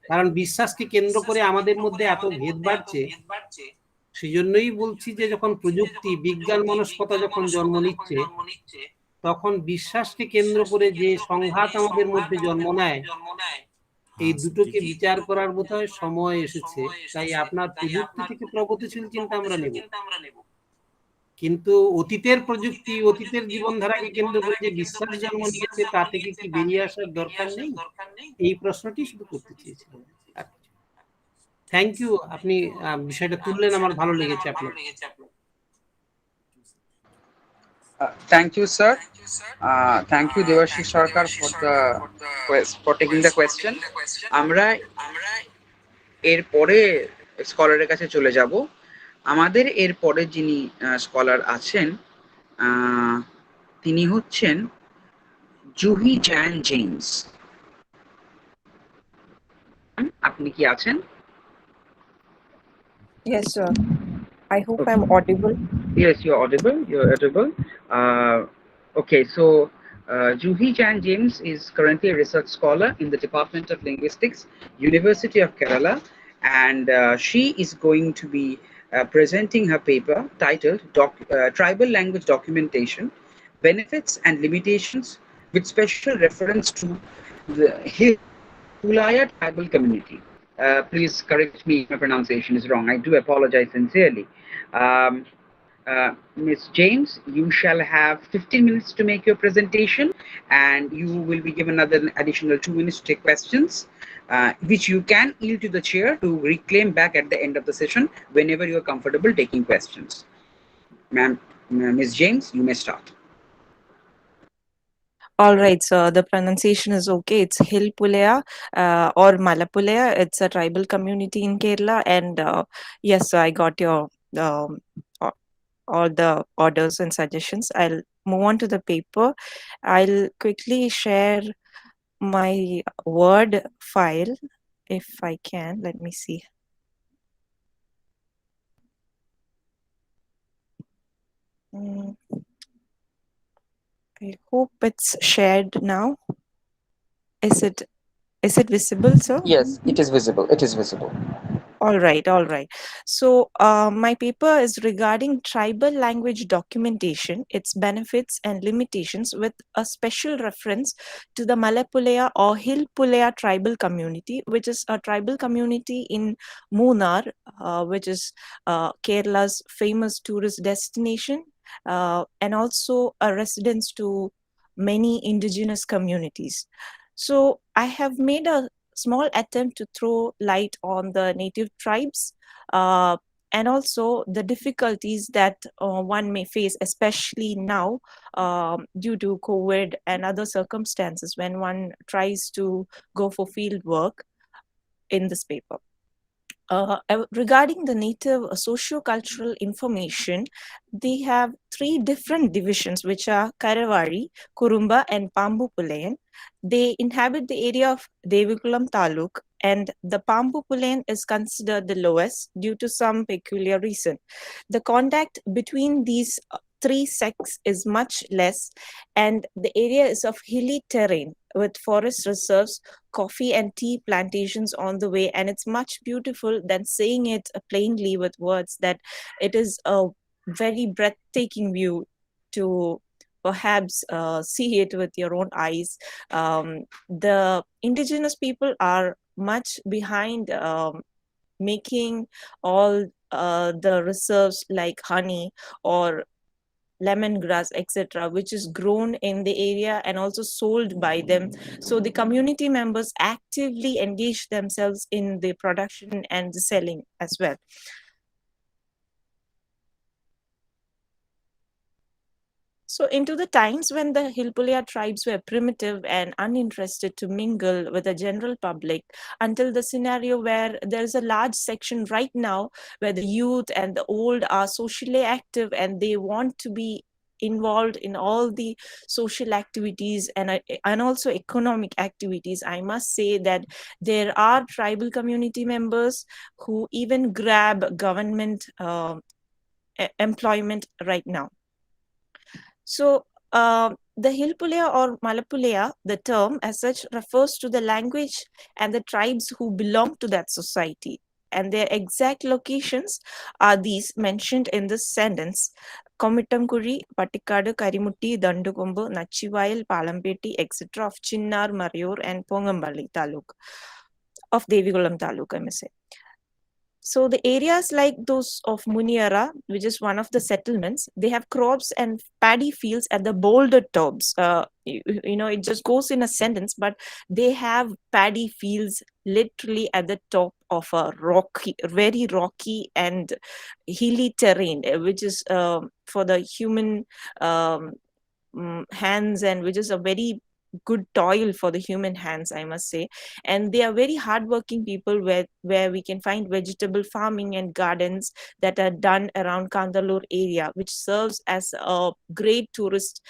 D: কারণ বিশ্বাসকে কেন্দ্র করে আমাদের মধ্যে এত ভেদ বাড়ছে। সেই জন্যই বলছি যে যখন প্রযুক্তি বিজ্ঞান মনস্কতা যখন জন্ম নিচ্ছে, তখন বিশ্বাসকে কেন্দ্র করে যে সংঘাত আমাদের মধ্যে জন্ম নেয়, এই
C: হ্যাঁ স্যার,
D: দুটোকে
C: ঠিক।
D: বিচার করার বোধহয় সময় এসেছে। তাই আপনার প্রযুক্তি থেকে প্রগতিশীল চিন্তা আমরা নেব, কিন্তু অতীতের প্রযুক্তি, অতীতের জীবনধারাকে কেন্দ্র করে যে বিশ্বাস জন্ম নিয়েছে, তা থেকে কি বেরিয়ে আসার দরকার নেই? এই প্রশ্নটি শুধু করতে চেয়েছিলাম। থ্যাংক ইউ, আপনি বিষয়টা তুললেন, আমার ভালো লেগেছে আপনার।
B: Thank you, sir. Thank you, Devashish Sarkar, for taking the question. আমরা এর পরে স্কলারের কাছে চলে যাব। আমাদের এর পরে যিনি স্কলার আছেন তিনি হচ্ছেন জুহি জ্যান জেমস। আপনি কি আছেন?
E: Yes, sir. I hope
B: Okay.
E: I'm audible.
B: Yes, you're audible. You're audible. Okay, so Juhi Chan James is currently a research scholar in the Department of Linguistics, University of Kerala, and she is going to be presenting her paper titled Tribal Language Documentation, Benefits and Limitations, with special reference to the Pulaya tribal community. Please correct me if my pronunciation is wrong. I do apologize sincerely. Um, Ms. James, you shall have 15 minutes to make your presentation, and you will be given another additional 2 minutes to take questions, which you can yield to the chair to reclaim back at the end of the session whenever you are comfortable taking questions. Ma'am, Ms. James, you may start.
E: All right, sir. The pronunciation is okay. It's Hilpulaya or Malapulaya. It's a tribal community in Kerala. And yes, sir, I got your all the orders and suggestions. I'll move on to the paper. I'll quickly share my Word file if I can. Let me see. I hope it's shared now. Is it visible, sir?
B: Yes, it is visible. It is visible.
E: All right, all right. So my paper is regarding tribal language documentation, its benefits and limitations, with a special reference to the Malapulaya or Hilpulaya tribal community, which is a tribal community in Munnar, which is Kerala's famous tourist destination, and also a residence to many indigenous communities. So I have made a small attempt to throw light on the native tribes and also the difficulties that one may face, especially now due to COVID and other circumstances when one tries to go for field work in this paper. Regarding the native socio-cultural information, they have three different divisions, which are Karavari, Kurumba, and Pambu Pulayan. They inhabit the area of Devikulam Taluk, and the Pambu Pulayan is considered the lowest due to some peculiar reason. The contact between these three sects is much less, and the area is of hilly terrain with forest reserves, coffee and tea plantations on the way, and it's much beautiful than saying it plainly with words, that it is a very breathtaking view to perhaps see it with your own eyes. The indigenous people are much behind making all the reserves like honey or lemongrass, etc., which is grown in the area and also sold by them. So the community members actively engage themselves in the production and the selling as well. So into the times when the Hilpulya tribes were primitive and uninterested to mingle with the general public, until the scenario where there's a large section right now where the youth and the old are socially active and they want to be involved in all the social activities and also economic activities. I must say that there are tribal community members who even grab government employment right now. So the Hilpulya or Malapulya, the term as such, refers to the language and the tribes who belong to that society. And their exact locations are these mentioned in this sentence: Komittamkuri, Pattikadu, Karimutti, Dandukombu, Nachivayal, Palampeti, etc. of Chinnar, Maryor, and Pongambali Taluk, of Devikulam Taluk, I may say. So the areas like those of Muniara, which is one of the settlements, they have crops and paddy fields at the boulder tops. It just goes in a sentence, but they have paddy fields literally at the top of a very rocky and hilly terrain, which is for the human hands, and which is a very good toil for the human hands, I must say. And they are very hardworking people, where we can find vegetable farming and gardens that are done around Kandalur area, which serves as a great tourist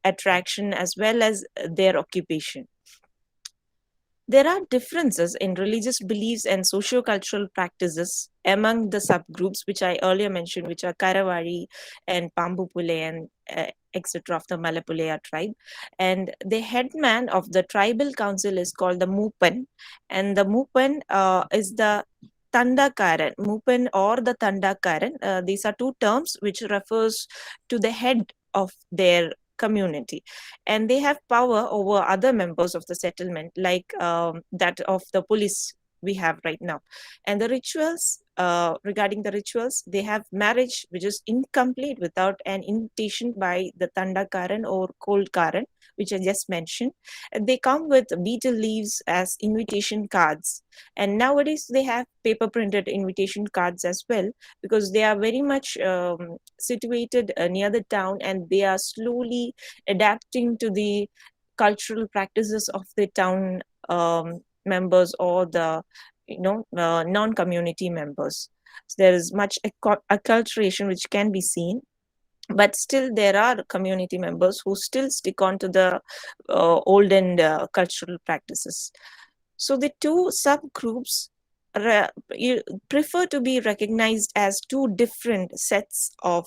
E: attraction as well as their occupation. There are differences in religious beliefs and socio-cultural practices among the subgroups, which I earlier mentioned, which are Karavari and Pambupule and etc. of the Malapulaya tribe. And the headman of the tribal council is called the Mupan. And the Mupan is the Tandakaran, Mupan or the Tandakaran. These are two terms which refers to the head of their community, and they have power over other members of the settlement, like that of the police we have right now. And the rituals, regarding the rituals, they have marriage which is incomplete without an invitation by the Tandakaran or Kolkaran, which I just mentioned. They come with betel leaves as invitation cards, and nowadays they have paper printed invitation cards as well, because they are very much situated near the town, and they are slowly adapting to the cultural practices of the town members or the non-community members. So there is much acculturation which can be seen, but still there are community members who still stick on to the olden cultural practices. So the two subgroups prefer to be recognized as two different sets of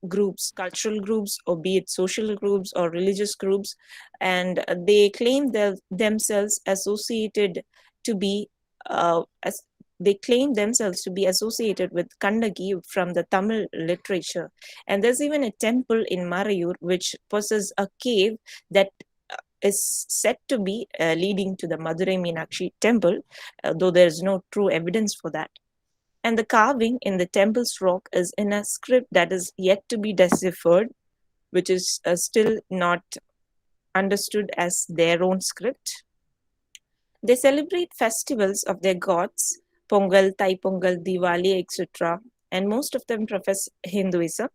E: groups, cultural groups, or be it social groups or religious groups, and they claim themselves associated to be associated with Kandagi from the Tamil literature. And there's even a temple in Marayur which possesses a cave that is said to be leading to the Madurai Meenakshi temple, though there is no true evidence for that. And the carving in the temple's rock is in a script that is yet to be deciphered, which is still not understood as their own script. They celebrate festivals of their gods, Pongal, Thai Pongal, Diwali, etc., and most of them profess Hinduism.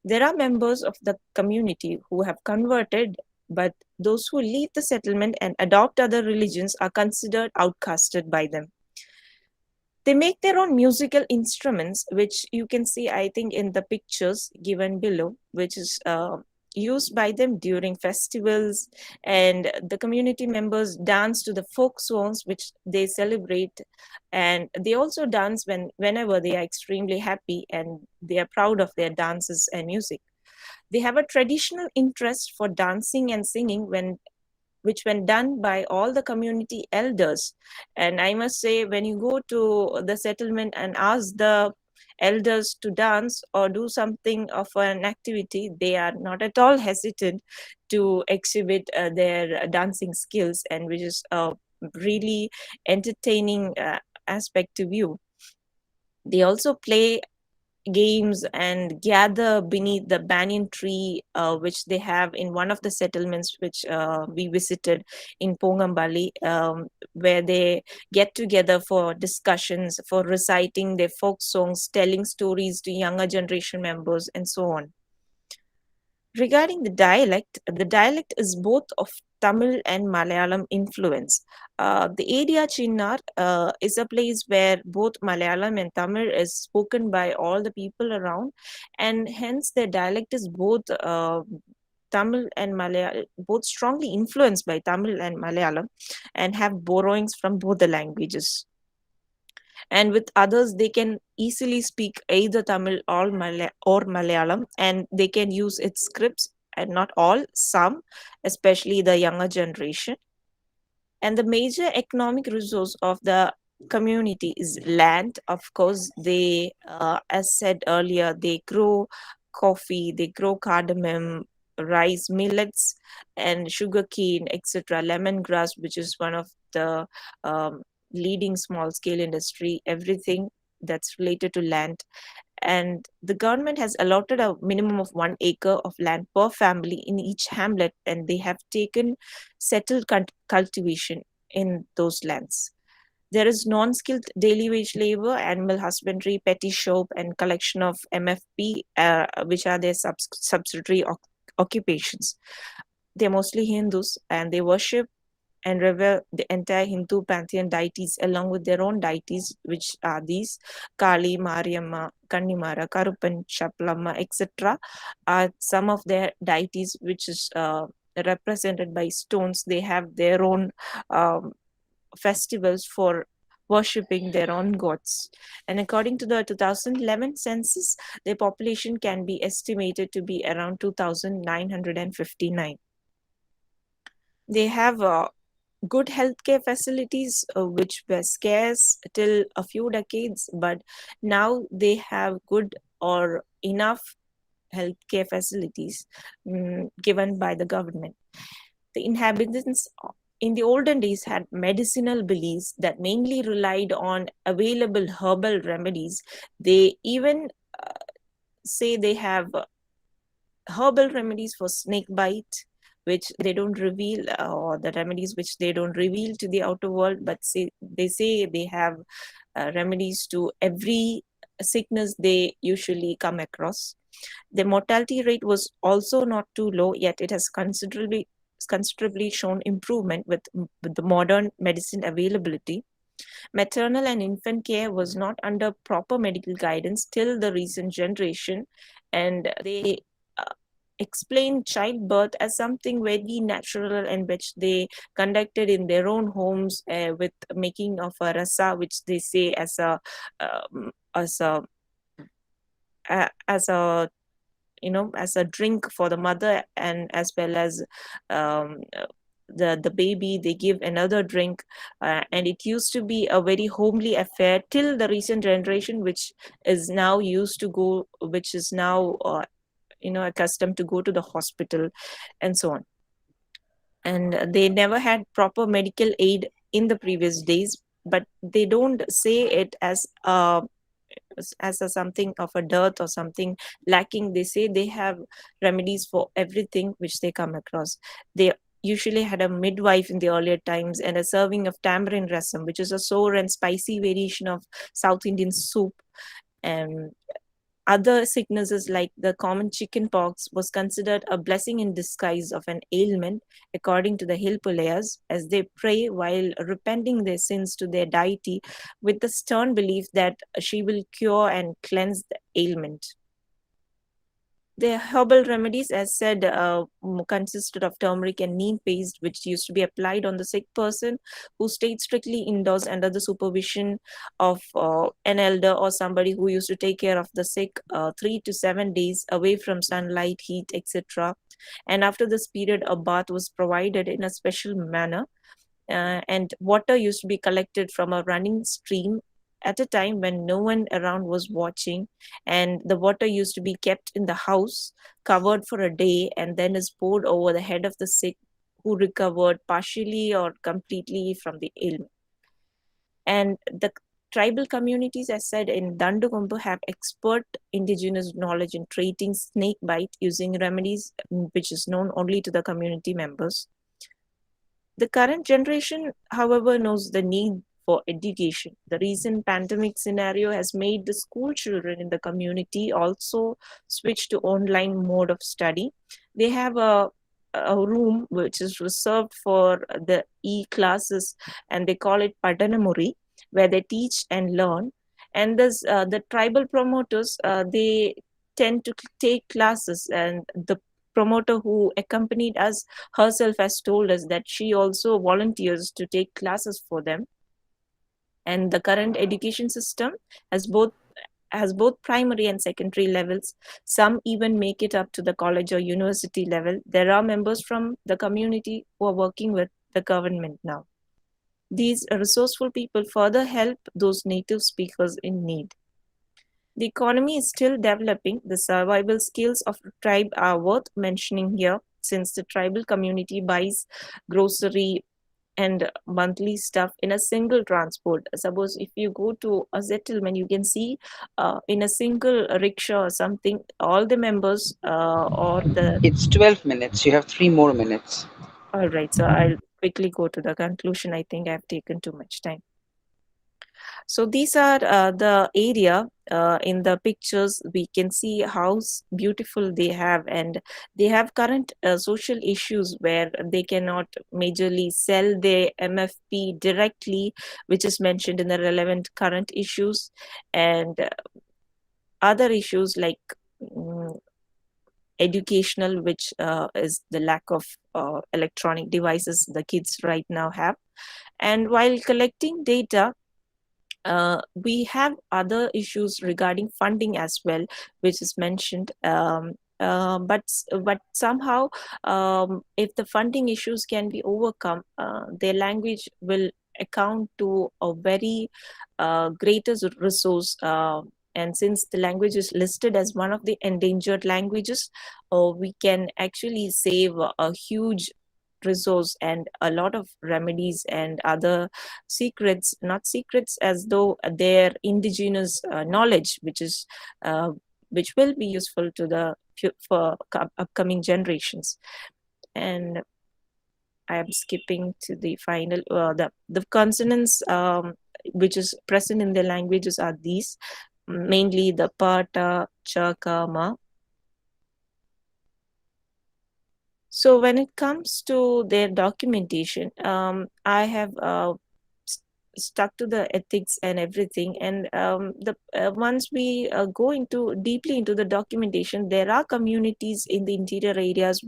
E: There are members of the community who have converted, but those who leave the settlement and adopt other religions are considered outcasted by them. They make their own musical instruments, which you can see, I think, in the pictures given below, which is used by them during festivals, and the community members dance to the folk songs which they celebrate, and they also dance whenever they are extremely happy and they are proud of their dances and music. They have a traditional interest for dancing and singing which when done by all the community elders. And I must say, when you go to the settlement and ask the elders to dance or do something of an activity, they are not at all hesitant to exhibit their dancing skills, and which is a really entertaining aspect to view. They also play games and gather beneath the banyan tree, which they have in one of the settlements which we visited in Pongambali, where they get together for discussions, for reciting their folk songs, telling stories to younger generation members, and so on. Regarding the dialect is both of Tamil and Malayalam influence. The area Chinnar is a place where both Malayalam and Tamil is spoken by all the people around, and hence their dialect is both Tamil and Malayalam, both strongly influenced by Tamil and Malayalam, and have borrowings from both the languages. And with others, they can easily speak either Tamil or Malayalam, and they can use its scripts, and not all, some, especially the younger generation. And the major economic resource of the community is land. Of course, they, as said earlier, they grow coffee, they grow cardamom, rice, millets, and sugarcane, etc. Lemongrass, which is one of the um, leading small scale industry, everything that's related to land. And the government has allotted a minimum of 1 acre of land per family in each hamlet, and they have taken settled cultivation in those lands. There is non-skilled daily wage labor, animal husbandry, petty shop, and collection of MFP, which are their subsidiary occupations. They're mostly Hindus, and they worship and revere the entire Hindu pantheon deities along with their own deities, which are these: Kali, Mariamma, Kannimara, Karuppan, Shaplamma, etc. are some of their deities, which is represented by stones. They have their own um, festivals for worshipping their own gods. And according to the 2011 census, their population can be estimated to be around 2,959. They have good healthcare facilities, which were scarce till a few decades, but now they have good or enough healthcare facilities given by the government. The inhabitants in the olden days had medicinal beliefs that mainly relied on available herbal remedies. They even say they have herbal remedies for snake bite, which they don't reveal, or the remedies which they don't reveal to the outer world, but they say they have remedies to every sickness they usually come across. The mortality rate was also not too low, yet it has considerably shown improvement with the modern medicine availability. Maternal and infant care was not under proper medical guidance till the recent generation, and they explain childbirth as something very natural, and which they conducted in their own homes with making of a rasa, which they say as a as a as a as a drink for the mother, and as well as um, the baby, they give another drink, and it used to be a very homely affair till the recent generation, which is now accustomed to go to the hospital and so on. And they never had proper medical aid in the previous days, but they don't say it as a something of a dearth or something lacking. They say they have remedies for everything which they come across. They usually had a midwife in the earlier times, and a serving of tamarind rasam, which is a sour and spicy variation of South Indian soup. And other sicknesses like the common chicken pox was considered a blessing in disguise of an ailment, according to the Hilpulayas, as they pray while repenting their sins to their deity with the stern belief that she will cure and cleanse the ailment. The herbal remedies, as said, consisted of turmeric and neem paste, which used to be applied on the sick person who stayed strictly indoors under the supervision of an elder or somebody who used to take care of the sick 3 to 7 days away from sunlight, heat, etc. And after this period, a bath was provided in a special manner. And water used to be collected from a running stream at a time when no one around was watching, and the water used to be kept in the house covered for a day, and then is poured over the head of the sick who recovered partially or completely from the ailment. And the tribal communities, as said in Dandukumbu, have expert indigenous knowledge in treating snake bite using remedies which is known only to the community members. The current generation, however, knows the need for education. The recent pandemic scenario has made the school children in the community also switch to online mode of study. They have a room which is reserved for the e-classes, and they call it Padanamuri, where they teach and learn. And the tribal promoters, they tend to take classes, and the promoter who accompanied us herself has told us that she also volunteers to take classes for them. And the current education system has both primary and secondary levels. Some even make it up to the college or university level. There are members from the community who are working with the government now. These resourceful people further help those native speakers in need. The economy is still developing. The survival skills of the tribe are worth mentioning here, since the tribal community buys grocery and monthly stuff in a single transport. Suppose if you go to a settlement, you can see in a single rickshaw or something, all the members or the...
B: It's 12 minutes. You have 3 more minutes.
E: All right, so I'll quickly go to the conclusion. I think I've taken too much time. So these are the area in the pictures. We can see how beautiful they have, and they have current social issues where they cannot majorly sell their MFP directly, which is mentioned in the relevant current issues, and other issues like educational, which is the lack of electronic devices the kids right now have. And while collecting data, we have other issues regarding funding as well, which is mentioned. But somehow, if the funding issues can be overcome, their language will account to a very greatest resource. And since the language is listed as one of the endangered languages, we can actually save a huge resource and a lot of remedies and other secrets, not secrets as though their indigenous knowledge, which will be useful to the for upcoming generations. And I am skipping to the final. The consonants which is present in the languages are these, mainly the pa, ta, cha, ka, ma. So when it comes to their documentation, I have stuck to the ethics and everything. And once we go deeply into the documentation, there are communities in the interior areas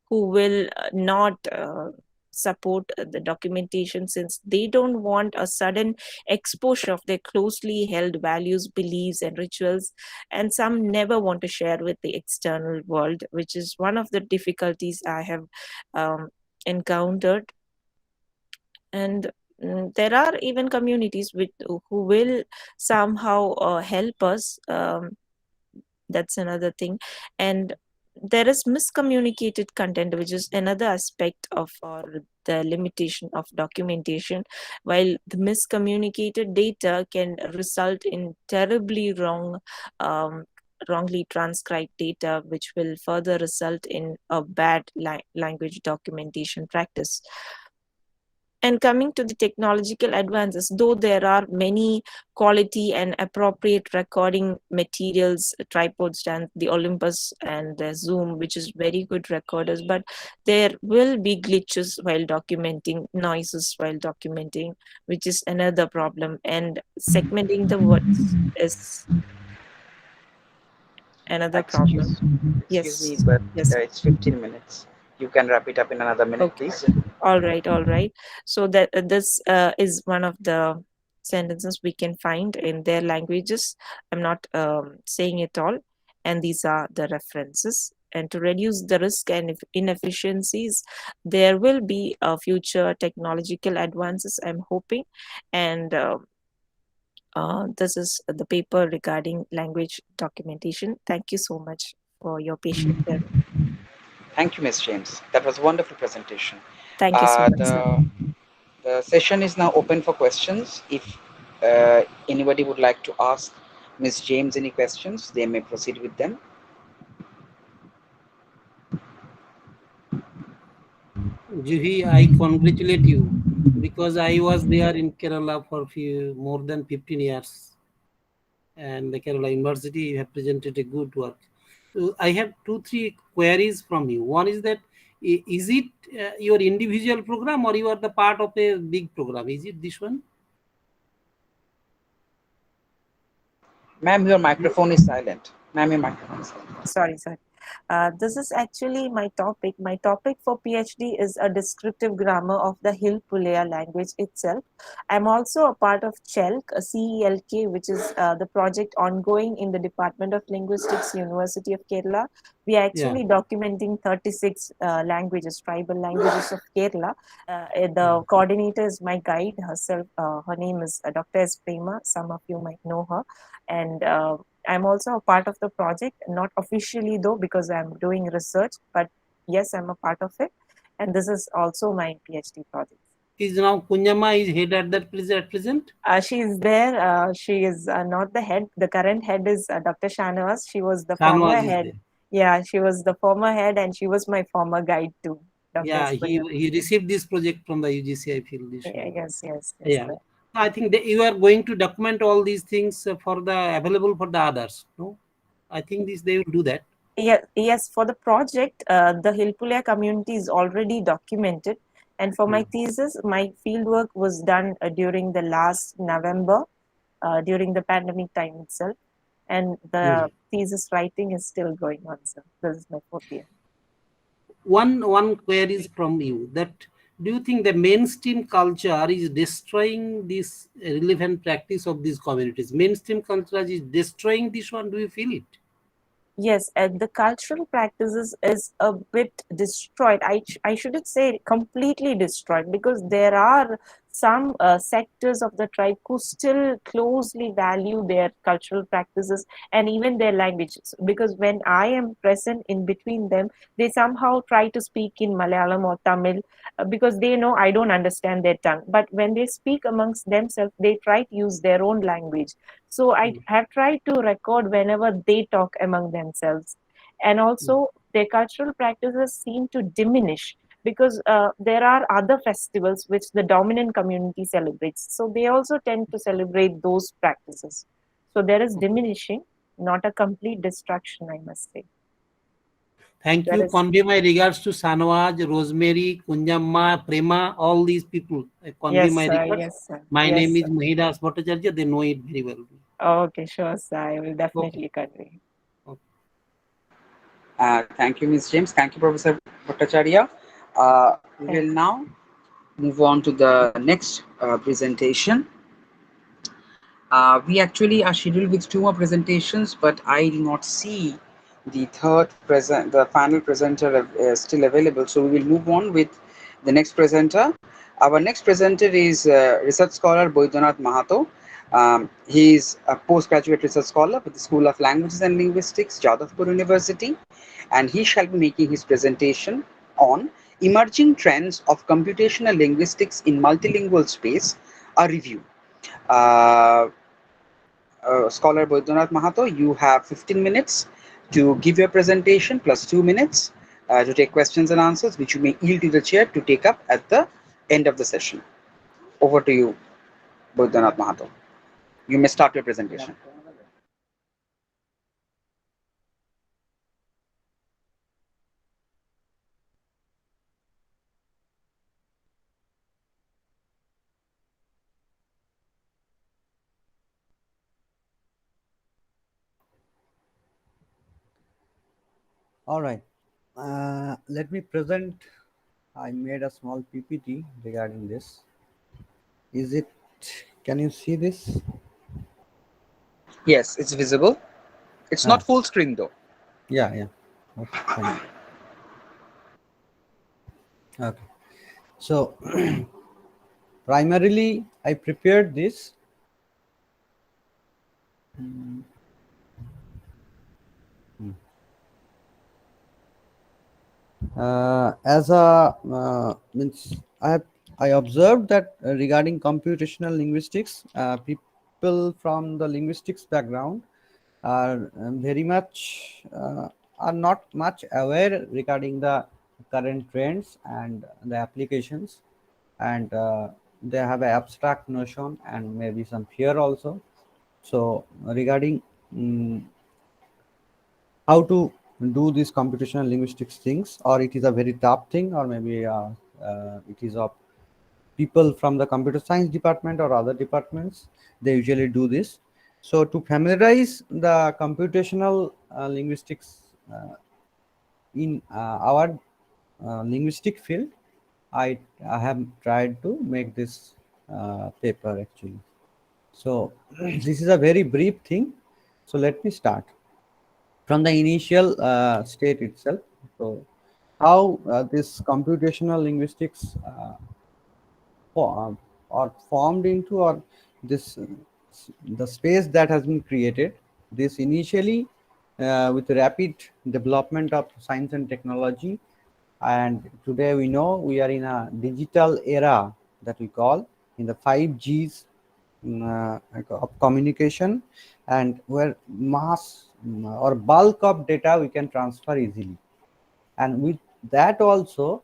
E: who will not support the documentation, since they don't want a sudden exposure of their closely held values, beliefs, and rituals. And some never want to share with the external world, which is one of the difficulties I have encountered. And there are even communities who will somehow help us. That's another thing. And there is miscommunicated content, which is another aspect of the limitation of documentation. While the miscommunicated data can result in terribly wrongly transcribed data, which will further result in a bad language documentation practice. And coming to the technological advances, though there are many quality and appropriate recording materials, tripod stands, the Olympus and the Zoom, which is very good recorders, but there will be glitches while documenting, noises while documenting, which is another problem. And segmenting the words is another problem.
B: Excuse me,
E: Yes.
B: but
E: Yes.
B: it's 15 minutes. You can wrap it up in another minute,
E: Okay.
B: please.
E: All right. So that this is one of the sentences we can find in their languages. I'm not saying it all, and these are the references. And to reduce the risk and inefficiencies, there will be future technological advances, I'm hoping. And this is the paper regarding language documentation. Thank you so much for your patient hearing.
B: Thank you, Ms. James. That was a wonderful presentation.
E: Thank you so much, sir.
B: The session is now open for questions. If anybody would like to ask Ms. James any questions, they may proceed with them.
D: Juhi, I congratulate you because I was there in Kerala for more than 15 years, and the Kerala University have presented a good work. So I have 2-3 queries from you. One is that is it your individual program or you are the part of a big program? Is it this one?
B: Ma'am, your microphone is silent. Ma'am, your microphone is silent.
E: Sorry. This is actually my topic. My topic for PhD is a descriptive grammar of the Hill Pulea language itself. I'm also a part of CHELK, a CELK, which is the project ongoing in the Department of Linguistics, University of Kerala. We are actually documenting 36 languages, tribal languages of Kerala. The coordinator is my guide herself. Her name is Dr. S. Prema. Some of you might know her. And I'm also a part of the project, not officially though, because I'm doing research, but yes, I'm a part of it. And this is also my PhD project.
D: Is now Kunyama is head at that place at present?
E: She is there. She is not the head. The current head is Dr. Shanawaz. She was the
D: Shanawaz
E: former
D: is
E: head.
D: there.
E: Yeah, she was the former head and she was my former guide too. Dr.
D: Yeah,
E: Esprima.
D: he received this project from the UGC, I feel this.
E: Yes.
D: Yeah. I think that you are going to document all these things for the available for the others. No, I think they will do that.
E: Yes, for the project, the Hilpulea community is already documented. And for my thesis, my fieldwork was done during the last November, during the pandemic time itself. And the thesis writing is still going on, sir. This is my 4th year.
D: One query is from you that do you think the mainstream culture is destroying this relevant practice of these communities? Mainstream culture is destroying this one. Do you feel it?
E: Yes, the cultural practices is a bit destroyed. I shouldn't say completely destroyed because there are some sectors of the tribe who still closely value their cultural practices and even their languages. Because when I am present in between them, they somehow try to speak in Malayalam or Tamil because they know I don't understand their tongue. But when they speak amongst themselves, they try to use their own language. So I have tried to record whenever they talk among themselves. And also their cultural practices seem to diminish because there are other festivals which the dominant community celebrates. So they also tend to celebrate those practices. So there is diminishing, not a complete destruction, I must say.
D: Thank you. Convey my regards to Sanwaj, Rosemary, Kunjamma, Prema, all these people. I convey my regards.
E: Yes, sir.
D: My name is Mahidas Bhattacharya. They know it very well.
E: Okay, sure, sir. I will definitely convey.
B: Thank you, Ms. James. Thank you, Professor Bhattacharya. We will now move on to the next presentation. We actually are scheduled with 2 more presentations, but I do not see the the final presenter still available. So we will move on with the next presenter. Our next presenter is research scholar Boidonath Mahato. He is a postgraduate research scholar with the School of Languages and Linguistics, Jadavpur University, and he shall be making his presentation on emerging trends of computational linguistics in multilingual space, a review. Scholar Boidonath Mahato, you have 15 minutes to give your presentation plus 2 minutes to take questions and answers, which you may yield to the chair to take up at the end of the session. Over to you, Boidonath Mahato. You may start your presentation.
F: All right. Let me present. I made a small PPT regarding this. Is it? Can you see this?
B: Yes, it's visible. It's not full screen though.
F: Yeah. Okay, fine. Okay. So primarily, I prepared this. As a means I observed that regarding computational linguistics, people from the linguistics background are very much are not much aware regarding the current trends and the applications, and they have an abstract notion and maybe some fear also. So regarding how to do these computational linguistics things, or it is a very tough thing, or maybe it is of people from the computer science department or other departments, they usually do this. So to familiarize the computational linguistics in our linguistic field, I have tried to make this paper actually. So this is a very brief thing. So let me start from the initial state itself. So how this computational linguistics or formed into, or this the space that has been created, this initially with the rapid development of science and technology, and today we know we are in a digital era that we call in the 5Gs of communication, and where mass or bulk of data we can transfer easily, and with that also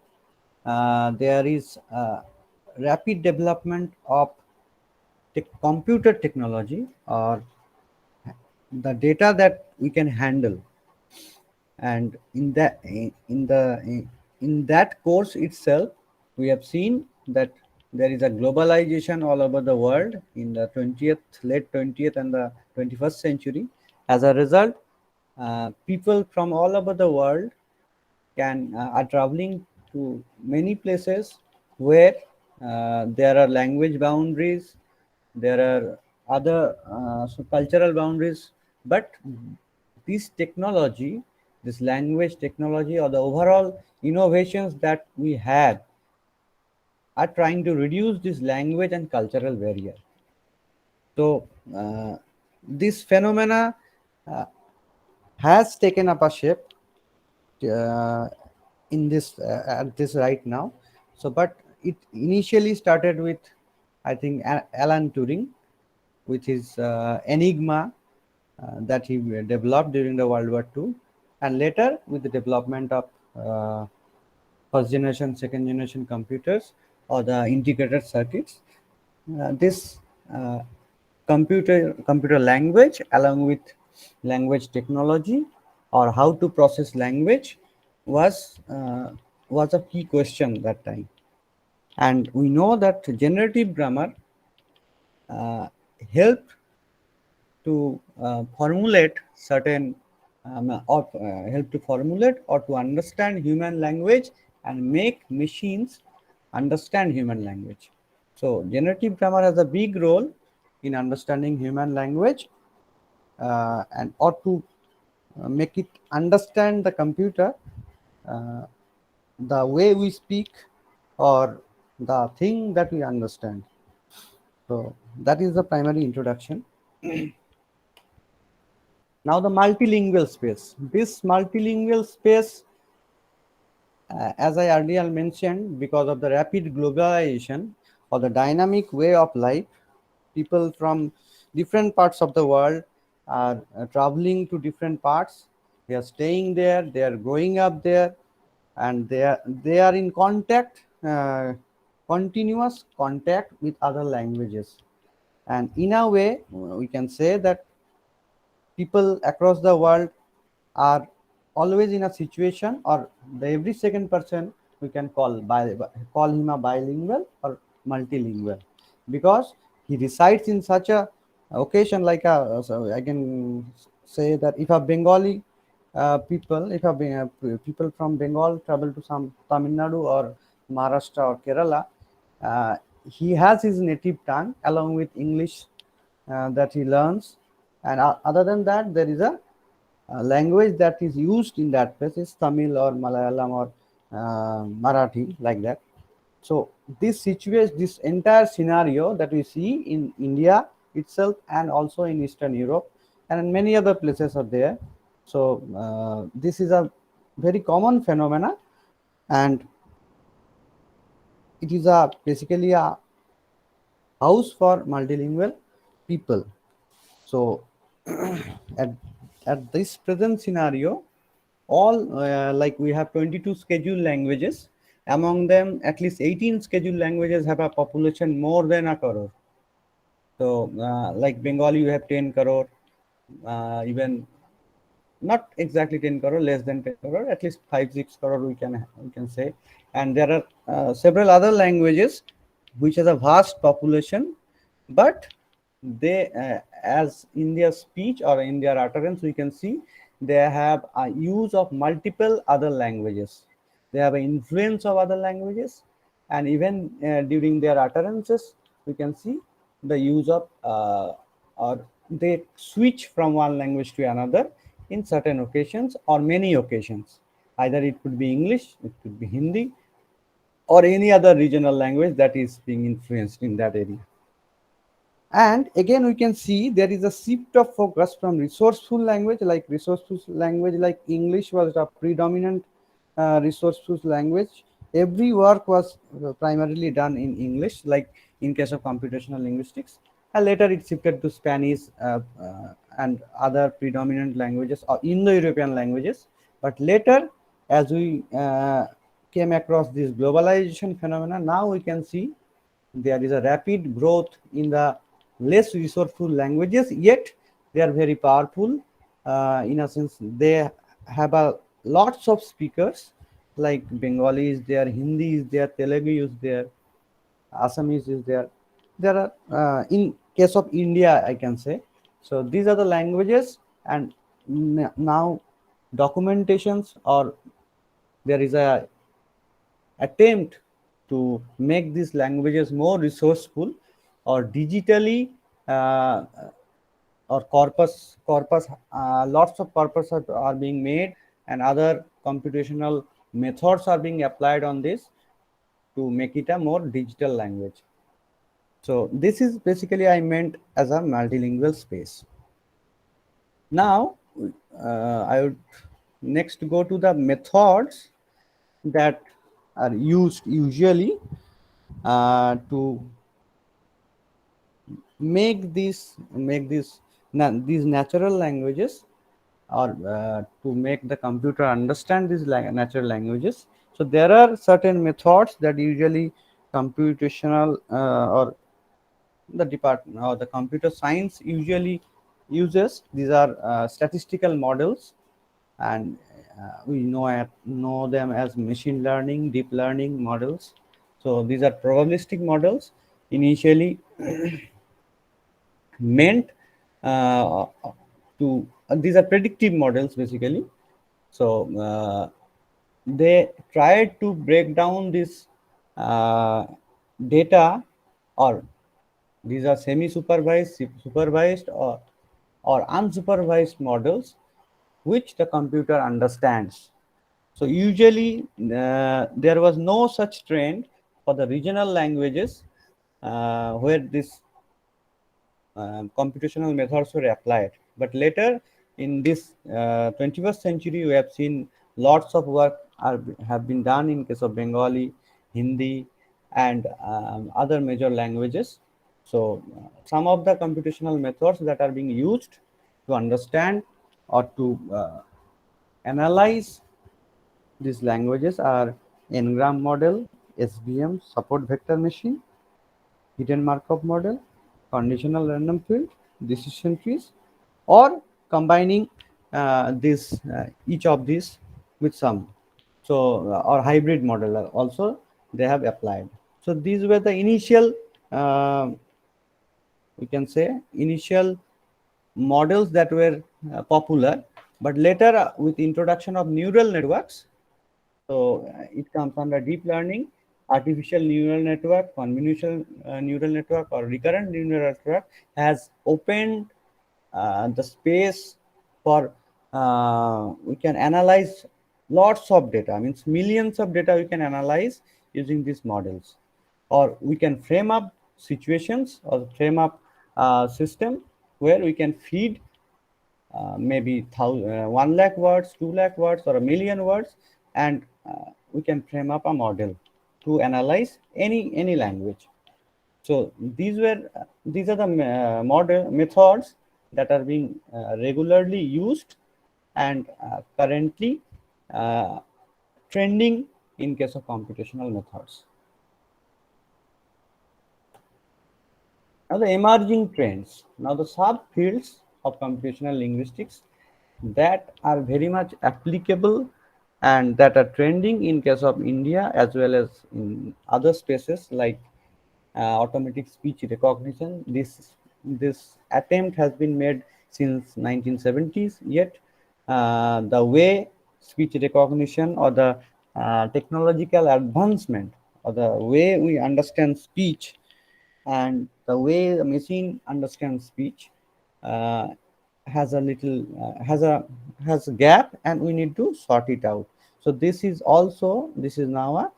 F: there is rapid development of computer technology, or the data that we can handle. And in that course itself, we have seen that there is a globalization all over the world in the 20th, late 20th and the 21st century. As a result, people from all over the world can are traveling to many places where there are language boundaries, there are other cultural boundaries, but this technology, this language technology, or the overall innovations that we had are trying to reduce this language and cultural barrier. So this phenomena uh, has taken up a shape uh, in this at this right now. So but it initially started with, I think, Alan Turing with his enigma that he developed during the World War II, and later with the development of first generation, second generation computers, or the integrated circuits. This uh, computer language, along with language technology, or how to process language, was was a key question that time. And we know that generative grammar helped to formulate certain or help to formulate or to understand human language and make machines understand human language. So generative grammar has a big role in understanding human language, and or to make it understand the computer uh, the way we speak, or the thing that we understand. So that is the primary introduction. Now the multilingual space. This multilingual space, as I earlier mentioned, because of the rapid globalization or the dynamic way of life, people from different parts of the world are traveling to different parts. They are staying there, they are growing up there, and they are in contact, continuous contact with other languages. And in a way, we can say that people across the world are always in a situation, or the every second person we can call him a bilingual or multilingual, because he resides in such a occasion, like a, so I can say that if a Bengali people, if a people from Bengal travel to some Tamil Nadu or Maharashtra or Kerala, uh, he has his native tongue along with English that he learns, and other than that, there is a language that is used in that place is Tamil or Malayalam or Marathi, like that. So this situation, this entire scenario that we see in India itself, and also in Eastern Europe, and in many other places are there. So this is a very common phenomena, and it is a basically a house for multilingual. people. So at, at this present scenario, all like we have 22 scheduled languages. Among them, at least 18 scheduled languages have a population more than a crore. So like Bengali, you have 10 crore, even not exactly 10 crore, less than 10 crore, at least 5-6 crore we can say. And there are several other languages which has a vast population, but they as in their speech or in their utterance we can see they have a use of multiple other languages. They have an influence of other languages, and even during their utterances we can see the use of or they switch from one language to another in certain occasions or many occasions. Either it could be English, it could be Hindi, or any other regional language that is being influenced in that area. And again, we can see there is a shift of focus from resourceful language like English was the predominant resourceful language. Every work was primarily done in English, like in case of computational linguistics. And later it shifted to Spanish and other predominant languages or Indo-European languages. But later, as we came across this globalization phenomena, now we can see there is a rapid growth in the less resourceful languages, yet they are very powerful. In a sense, they have a lots of speakers, like Bengali is there, Hindi is there, Telugu is there, Assamese is there. There are in case of India, I can say. So these are the languages, and now documentations, or there is a attempt to make these languages more resourceful or digitally or corpus lots of corpus are being made, and other computational methods are being applied on this to make it a more digital language. So this is basically I meant as a multilingual space. Now I would next go to the methods that are used usually to make these natural languages, or to make the computer understand these natural languages. So there are certain methods that usually computational or the department or the computer science usually uses. These are statistical models, and we know them as machine learning, deep learning models. So these are probabilistic models initially meant to these are predictive models basically. So they tried to break down this data, or these are semi-supervised, supervised, or unsupervised models which the computer understands. So usually there was no such trend for the regional languages where this computational methods were applied. But later in this 21st century, we have seen lots of work have been done in case of Bengali, Hindi, and other major languages. So some of the computational methods that are being used to understand or to analyze these languages are N-gram model, SVM, support vector machine, hidden Markov model, conditional random field, decision trees, or combining each of these with some. So or hybrid model also they have applied. So these were the initial we can say initial models that were popular, but later with introduction of neural networks, so it comes under deep learning, artificial neural network, convolutional neural network, or recurrent neural network has opened the space for we can analyze lots of data, means millions of data we can analyze using these models, or we can frame up situations or frame up system where we can feed maybe 1 lakh words, 2 lakh words, or a million words, and we can frame up a model to analyze any language. So these are the modern methods that are being regularly used and currently trending in case of computational methods. Now the emerging trends. Now the subfields of computational linguistics that are very much applicable and that are trending in case of India as well as in other spaces like automatic speech recognition. This attempt has been made since 1970s. Yet the way speech recognition or the technological advancement or the way we understand speech and the way the machine understands speech uh, has a little has a gap, and we need to sort it out. So this is now a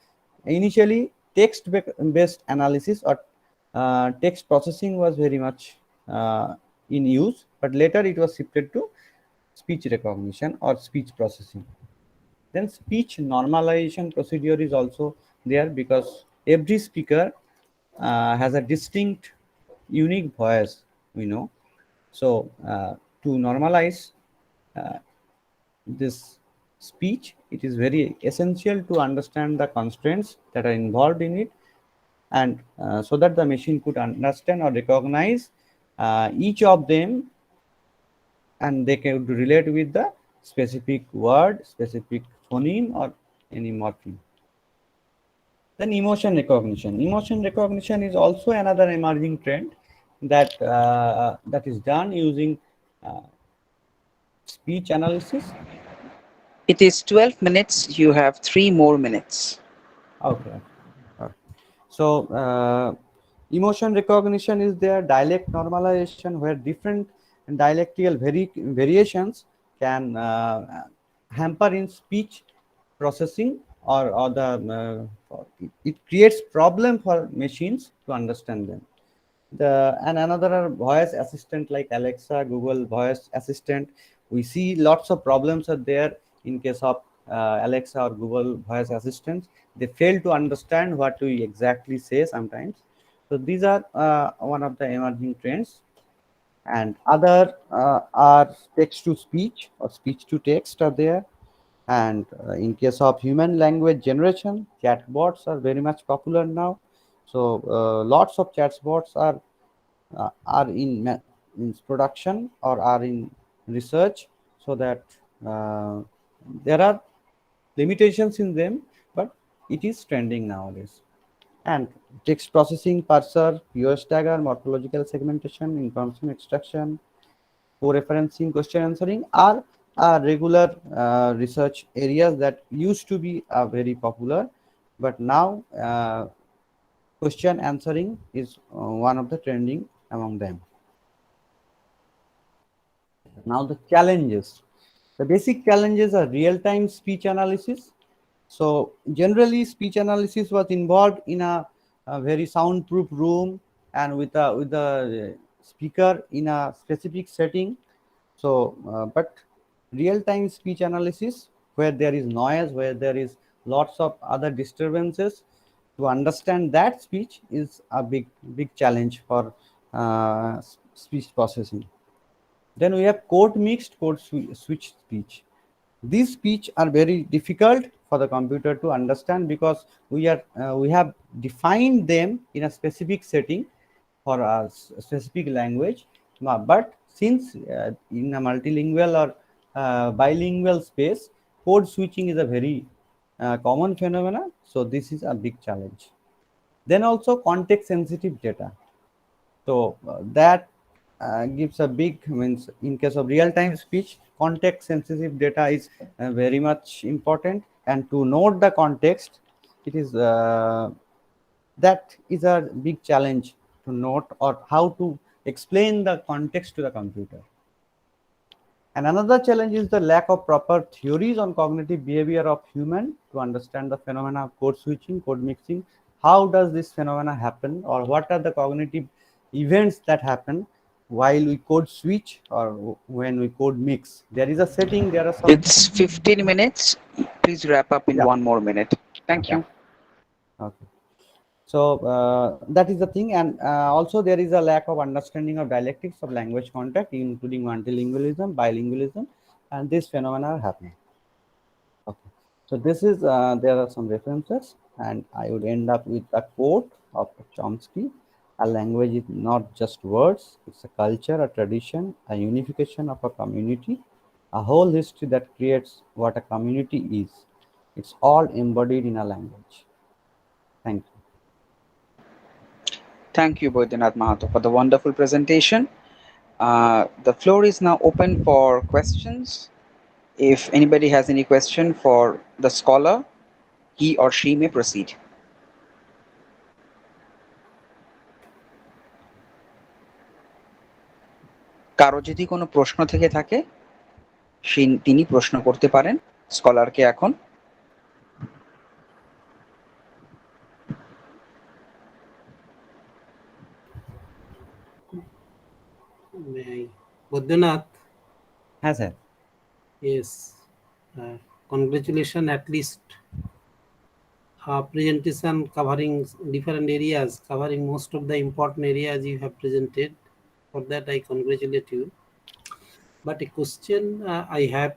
F: initially text based analysis or text processing was very much in use, but later it was shifted to speech recognition or speech processing. Then speech normalization procedure is also there because every speaker has a distinct, unique voice, we know. So to normalize this speech, it is very essential to understand the constraints that are involved in it, and so that the machine could understand or recognize each of them, and they could relate with the specific word, specific phoneme, or any morpheme. Then emotion recognition. Emotion recognition is also another emerging trend that is done using uh, speech analysis.
B: It is 12 minutes. You have 3 more minutes.
F: Okay. Okay. So emotion recognition is their dialect normalization, where different dialectal variations can hamper in speech processing, or it creates problem for machines to understand them. And another are voice assistant like Alexa, Google Voice Assistant. We see lots of problems are there in case of Alexa or Google Voice Assistants. They fail to understand what we exactly say sometimes. So these are one of the emerging trends. And other are text to speech or speech to text are there. And in case of human language generation, chatbots are very much popular now. So lots of chatbots are in production or are in research, so that uh, there are limitations in them, but it is trending nowadays. And text processing, parser, POS tagger, morphological segmentation, information extraction, co-referencing, question answering are regular research areas that used to be very popular, but now question answering is one of the trending among them. Now the challenges. The basic challenges are real-time speech analysis. So generally speech analysis was involved in a very soundproof room and with the speaker in a specific setting. So but real-time speech analysis, where there is noise, where there is lots of other disturbances, to understand that speech is a big challenge for speech processing. Then we have code mixed, code switch speech. These speech are very difficult for the computer to understand because we have defined them in a specific setting for a specific language. But since in a multilingual or bilingual space, code switching is a very common phenomena. So this is a big challenge. Then also context sensitive data. So that gives a big, means in case of real-time speech, context sensitive data is very much important, and to note the context, it is that is a big challenge to note, or how to explain the context to the computer. And another challenge is the lack of proper theories on cognitive behavior of human to understand the phenomena of code switching, code mixing. How does this phenomena happen, or what are the cognitive events that happen while we code switch or when we code mix? There is a setting, there are some.
B: It's 15 minutes. Please wrap up in
F: Yeah.
B: 1 more minute. Thank
F: Yeah.
B: you.
F: Okay. So that is the thing, and also there is a lack of understanding of dialectics of language contact, including multilingualism, bilingualism, and this phenomena are happening. Okay, so this is there are some references, and I would end up with a quote of Chomsky: "A language is not just words; it's a culture, a tradition, a unification of a community, a whole history that creates what a community is. It's all embodied in a language." Thank you.
B: Thank you, Boydenath Mahato, for the wonderful presentation. The floor is now open for questions. If anybody has any question for the scholar, he or she may proceed. কারো যদি কোনো প্রশ্ন থেকে থাকে তিনি প্রশ্ন করতে পারেন স্কলারকে এখন।
D: Bodhanath,
F: Yes, sir.
D: yes, congratulations, at least presentation covering different areas, covering most of the important areas you have presented. For that, I congratulate you. But a question I have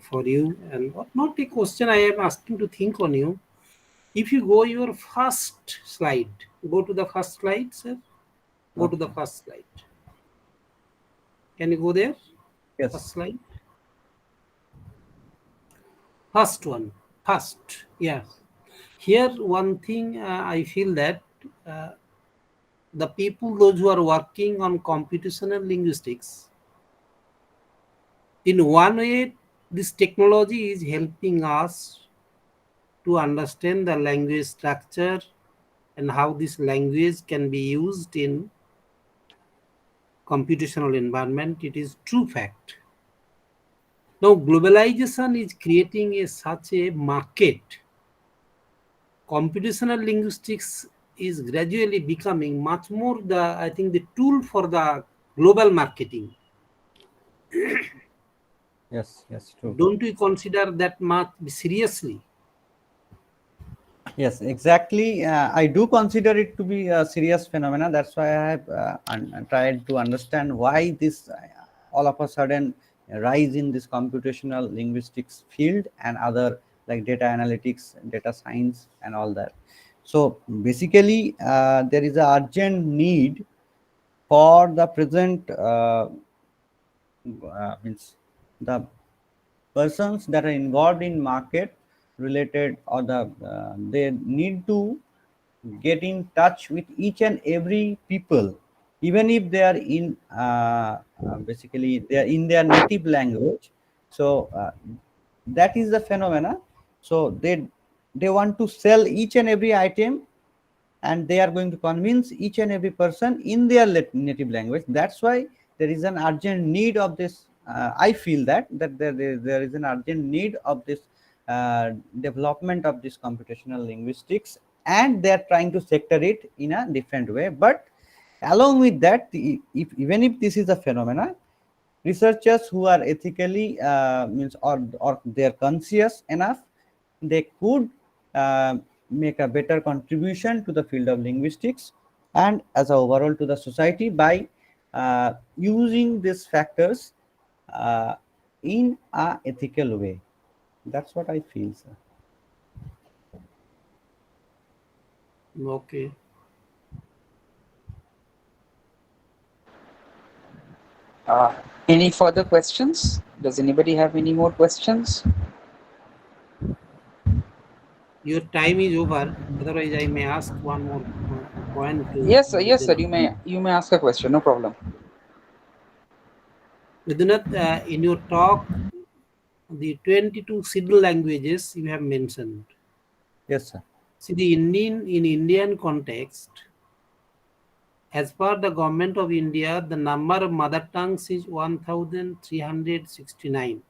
D: for you, and not a question, I am asking to think on you. If you go your first slide, go to the first slide, sir. Go to the first slide. Can you go there?
F: Yes.
D: First slide. First one. First. Yeah. Here, one thing I feel that the people, those who are working on computational linguistics, in one way, this technology is helping us to understand the language structure and how this language can be used in computational environment. It is true fact. Now, globalization is creating such a market. Computational linguistics is gradually becoming much more I think the tool for the global marketing.
F: Yes, true.
D: Don't we consider that much seriously?
F: Yes, exactly. I do consider it to be a serious phenomena. That's why I have tried to understand why this all of a sudden rise in this computational linguistics field and other like data analytics, data science, and all that. So basically, there is an urgent need for the present means the persons that are involved in market related or they need to get in touch with each and every people, even if they are in basically they are in their native language. So that is the phenomena. So they want to sell each and every item, and they are going to convince each and every person in their native language. That's why there is an urgent need of this. I feel that there is an urgent need of this development of this computational linguistics, and they are trying to sector it in a different way. But along with that, even if this is a phenomena, researchers who are ethically means or they are conscious enough, they could make a better contribution to the field of linguistics and as a overall to the society by using these factors in a ethical way. That's what I feel, sir.
D: Okay.
B: Any further questions? Does anybody have any more questions?
D: Your time is over. Otherwise, I may ask one more point to
B: Yes, sir. Yes, sir.
D: Vidyanath.
B: You may ask a question. No problem.
D: Vidyanath, in your talk, the 22 civil languages you have mentioned.
F: Yes, sir.
D: See, in Indian context, as per the government of India, the number of mother tongues is 1,369.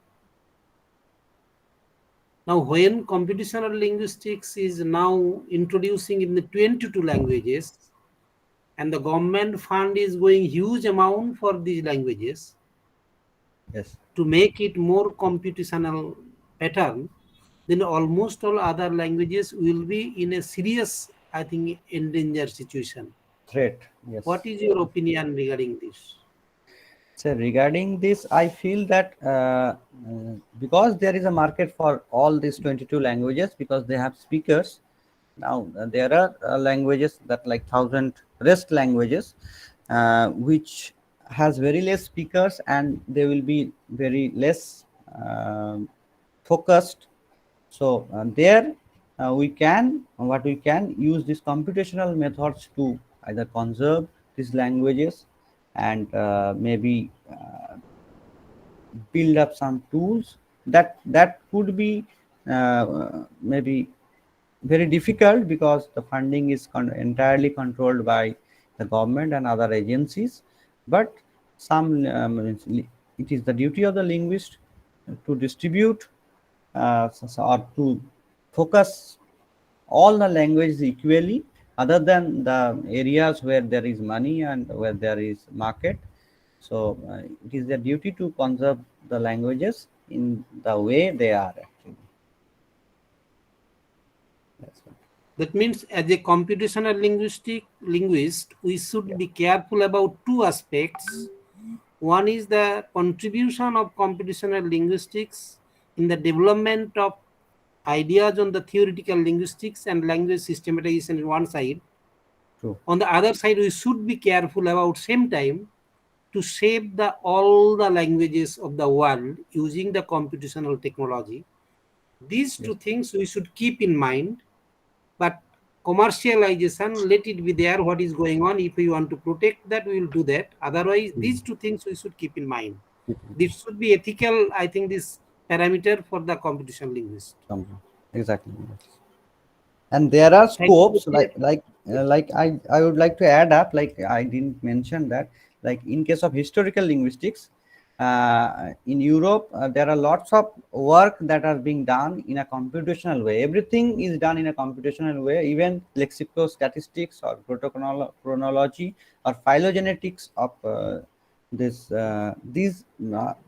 D: Now, when computational linguistics is now introducing in the 22 languages, and the government fund is going huge amount for these languages,
F: Yes,
D: to make it more computational pattern, then almost all other languages will be in a serious I think, endangered situation.
F: threat. Yes.
D: What is your opinion regarding this?
F: So regarding this, I feel that because there is a market for all these 22 languages, because they have speakers. Now there are languages that like 1,000 rest languages, which has very less speakers, and they will be very less focused. So there we can what we can use these computational methods to either conserve these languages and maybe build up some tools that could be maybe very difficult because the funding is entirely controlled by the government and other agencies. But some it is the duty of the linguist to distribute or to focus all the languages equally, other than the areas where there is money and where there is market. So it is their duty to conserve the languages in the way they are actually. That's right.
D: That means, as a computational linguist, we should be careful about two aspects. One is the contribution of computational linguistics in the development of ideas on the theoretical linguistics and language systematization on one side.
F: True.
D: On the other side, we should be careful about same time to shape all the languages of the world using the computational technology. These two things we should keep in mind, but commercialization, let it be there, what is going on. If we want to protect that, we will do that. Otherwise, these two things we should keep in mind. This should be ethical, I think, this parameter for the computational linguist.
F: Exactly. And there are
D: Thank you.
F: scopes like I would like to add up, like I didn't mention that, like in case of historical linguistics, in Europe there are lots of work that are being done in a computational way. Everything is done in a computational way, even lexicostatistics or chronology or phylogenetics of these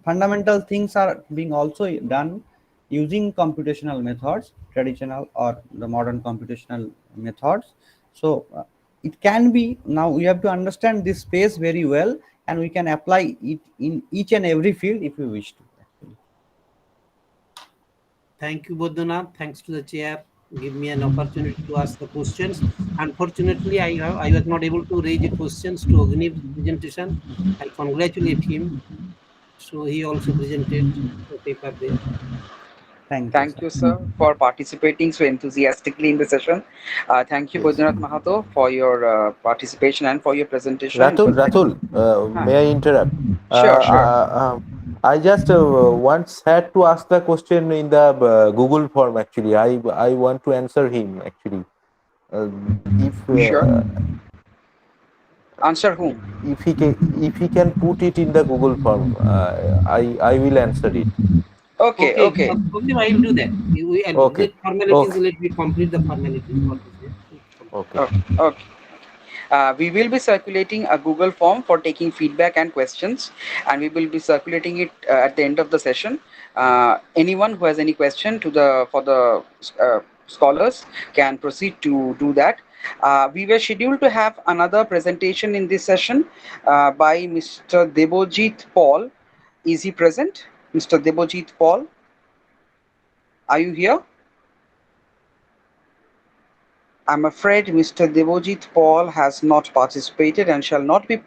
F: fundamental things are being also done using computational methods, traditional or the modern computational methods. So it can be, now we have to understand this space very well, and we can apply it in each and every field if we wish to. Actually.
D: Thank you, Bodhanath. Thanks to the chair. Give me an opportunity to ask the questions. Unfortunately, I was not able to raise the questions to Agniv's presentation. I congratulate him. So he also presented the paper there.
F: Thank you,
B: Thank
F: sir.
B: you, sir, for participating so enthusiastically in the session. Thank you,
G: Yes.
B: Bodhanath Mahato, for your participation and for your presentation. It was
G: Ratul,
B: Huh.
G: may I interrupt?
B: Sure, sure.
G: I just once had to ask the question in the Google form. Actually, I want to answer him. Actually, uh, if
B: Sure.
G: uh,
B: Answer whom?
G: if he can put it in the Google form, I will answer it.
B: Okay,
D: Okay,
B: okay,
D: okay, I will do that.
G: Okay,
D: Let formalities,
G: okay,
D: let me complete the formalities. What is there?
G: okay.
B: okay, okay. We will be circulating a Google form for taking feedback and questions, and we will be circulating it at the end of the session. Anyone who has any question to the for the scholars can proceed to do that. We were scheduled to have another presentation in this session by Mr. Debojit Paul. Is he present? Mr. Debojit Paul, are you here? I'm afraid Mr. Devojit Paul has not participated and shall not be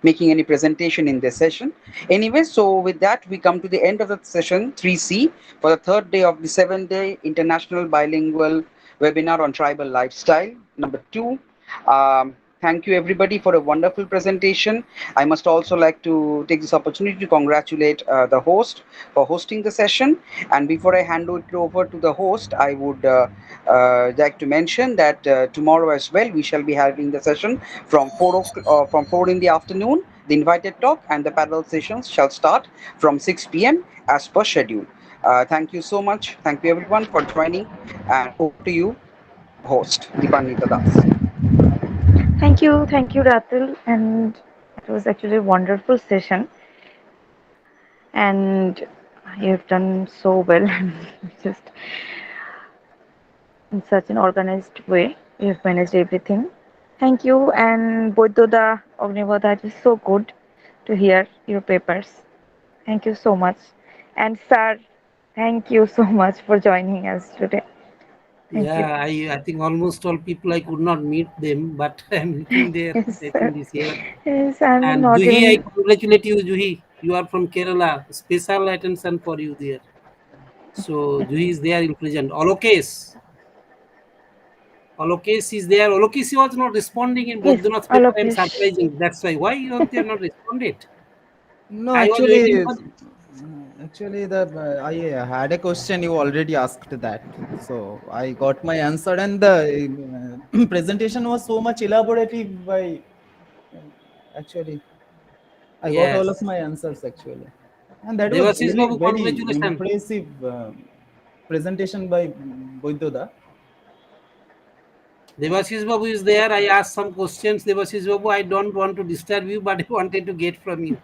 B: making any presentation in this session. Anyway, so with that, we come to the end of the session 3C for the third day of the 7-day International Bilingual Webinar on Tribal Lifestyle, number 2. Thank you everybody for a wonderful presentation. I must also like to take this opportunity to congratulate the host for hosting the session. And before I hand it over to the host, I would like to mention that tomorrow as well we shall be having the session from 4 in the afternoon. The invited talk and the parallel sessions shall start from 6 p.m. as per schedule. Thank you so much. Thank you everyone for joining, and over to you, host Deepanita Das.
H: Thank you, Ratul, and it was actually a wonderful session, and you've done so well, just in such an organized way. You've managed everything. Thank you. And Bodhoda, Ognivoda, it was so good to hear your papers. Thank you so much. And sir, thank you so much for joining us today. Thank you.
D: Yeah, I think almost all people I could not meet them, but I'm looking there.
H: Yes,
D: I
H: sir.
D: think this year.
H: Yes, I'm
D: And
H: not
D: Juhi, I
H: even.
D: congratulate you, Juhi. You are from Kerala. Special attention for you there. So Juhi is there in present. Alokes is there. Alokes was not responding in
H: Yes,
D: Bodhanath's paper. I'm
H: Alokesh.
D: surprising. That's why. Why you have not responded?
I: No,
D: I was waiting
I: actually,
D: for.
I: I had a question. You already asked that, so I got my answer, and the presentation was so much elaborative. By actually, I got all of
D: Yes.
I: my answers actually, and that was
D: Devashish
I: really
D: Babu,
I: very
D: congratulations.
I: impressive presentation by Boidoda.
D: Devashish Babu is there. I asked some questions. Devashish Babu, I don't want to disturb you, but I wanted to get from you.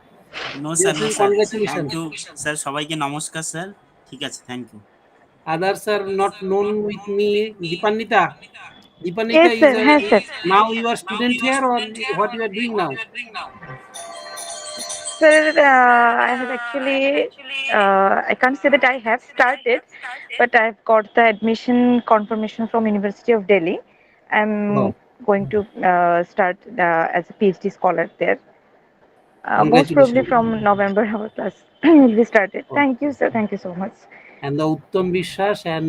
C: No sir no
D: Devashish,
C: sir thank
D: congratulations.
C: You sir সবাইকে নমস্কার sir ঠিক আছে thank you
D: Others are not known with me. Dipanita. Dipanita
H: Yes,
D: is
H: sir. Yes, sir.
D: now you are student here or what you are doing now?
H: Sir, I have actually, I can't say that I have started, but I've got the admission confirmation from University of Delhi. I'm
D: Oh,
H: going to start as a PhD scholar there. Most probably
D: congratulations.
H: from November, our class will be started.
D: Oh.
H: Thank you, sir. Thank you so much.
D: And the Uttam Vishwas and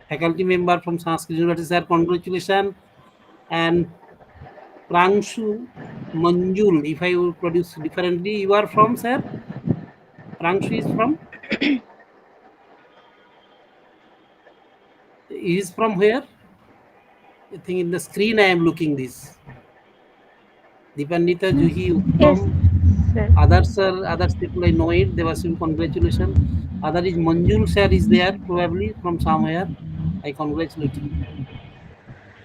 D: faculty member from Sanskrit University, sir, congratulations. And Prangshu Manjul, if I will produce differently, you are from, sir? Prangshu is from? He is from where? I think in the screen I am looking this. Dipandita, Juhi,
H: Yes,
D: Uttam,
H: sir.
D: others people I know it. There was some congratulations. Other is Manjul sir is there probably from somewhere. I congratulate him.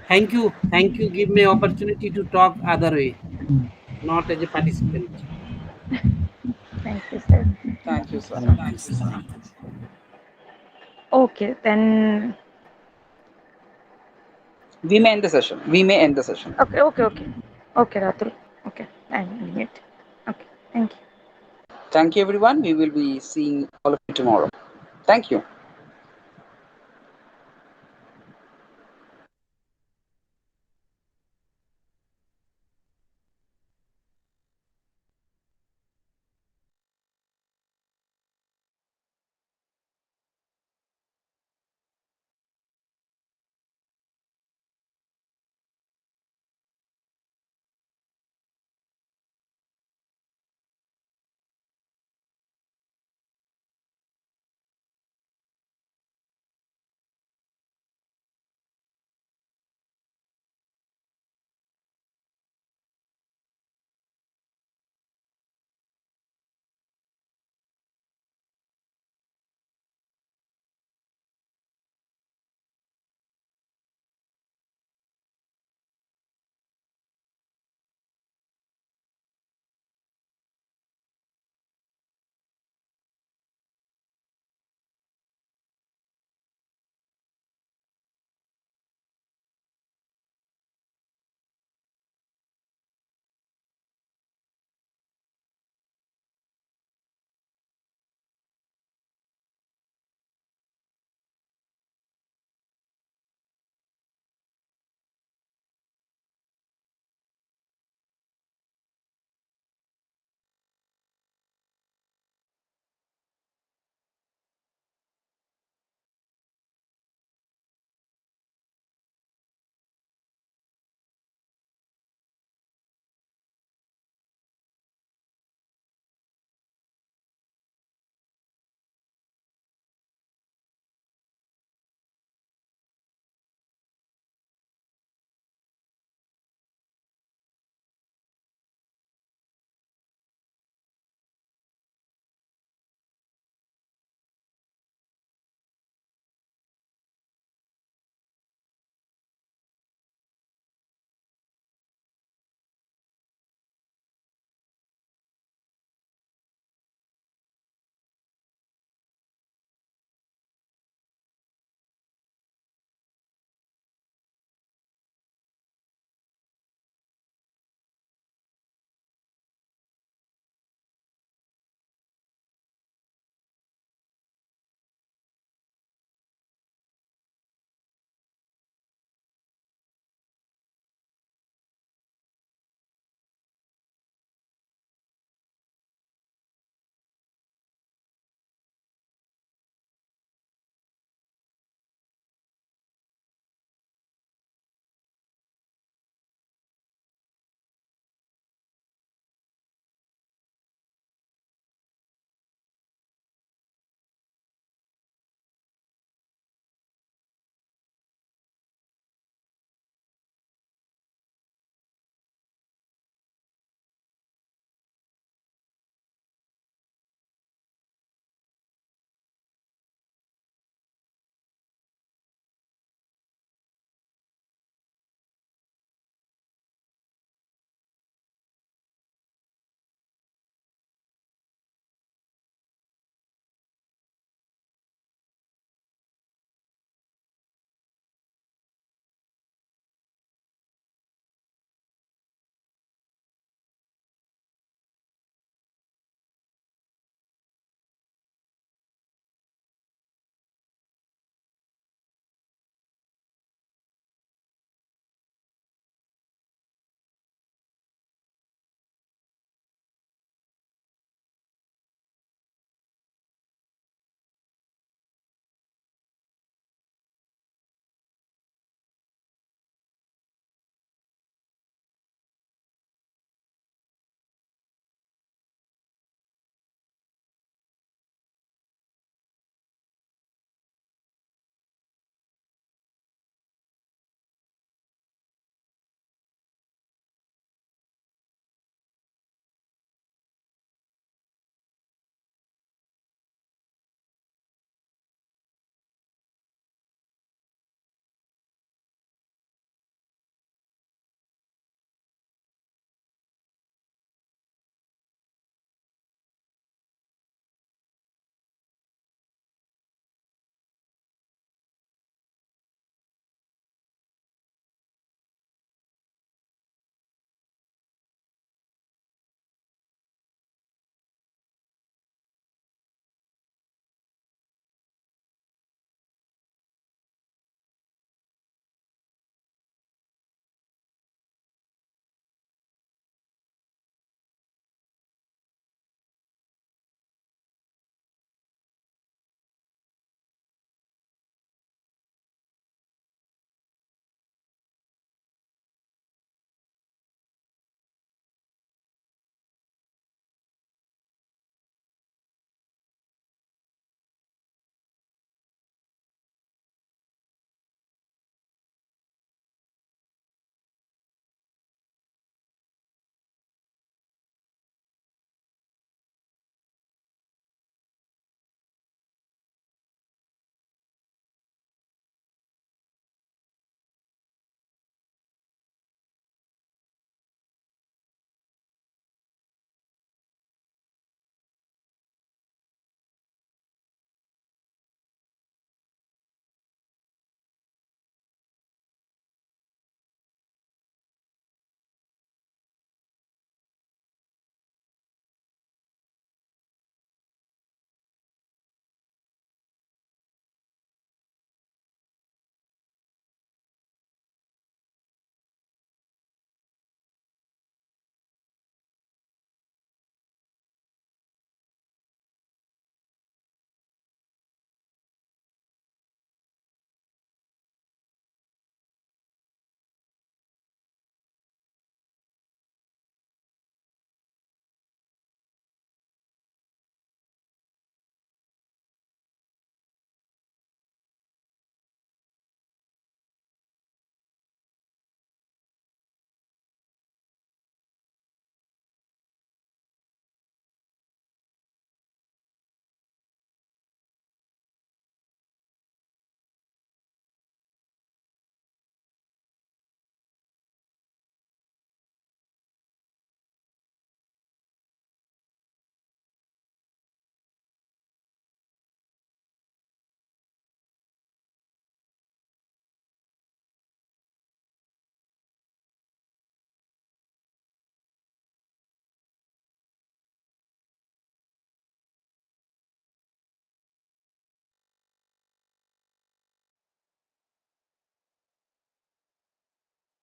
D: Thank you. Thank you. Give me opportunity to talk other way, not as a participant.
H: Thank you, sir.
B: Thank you, sir.
I: Thank you, sir.
H: Okay, then.
B: We may end the session. We may end the session.
H: Okay, Ratul. Okay, I'm ending it. Okay, thank you.
B: Thank you, everyone. We will be seeing all of you tomorrow. Thank you.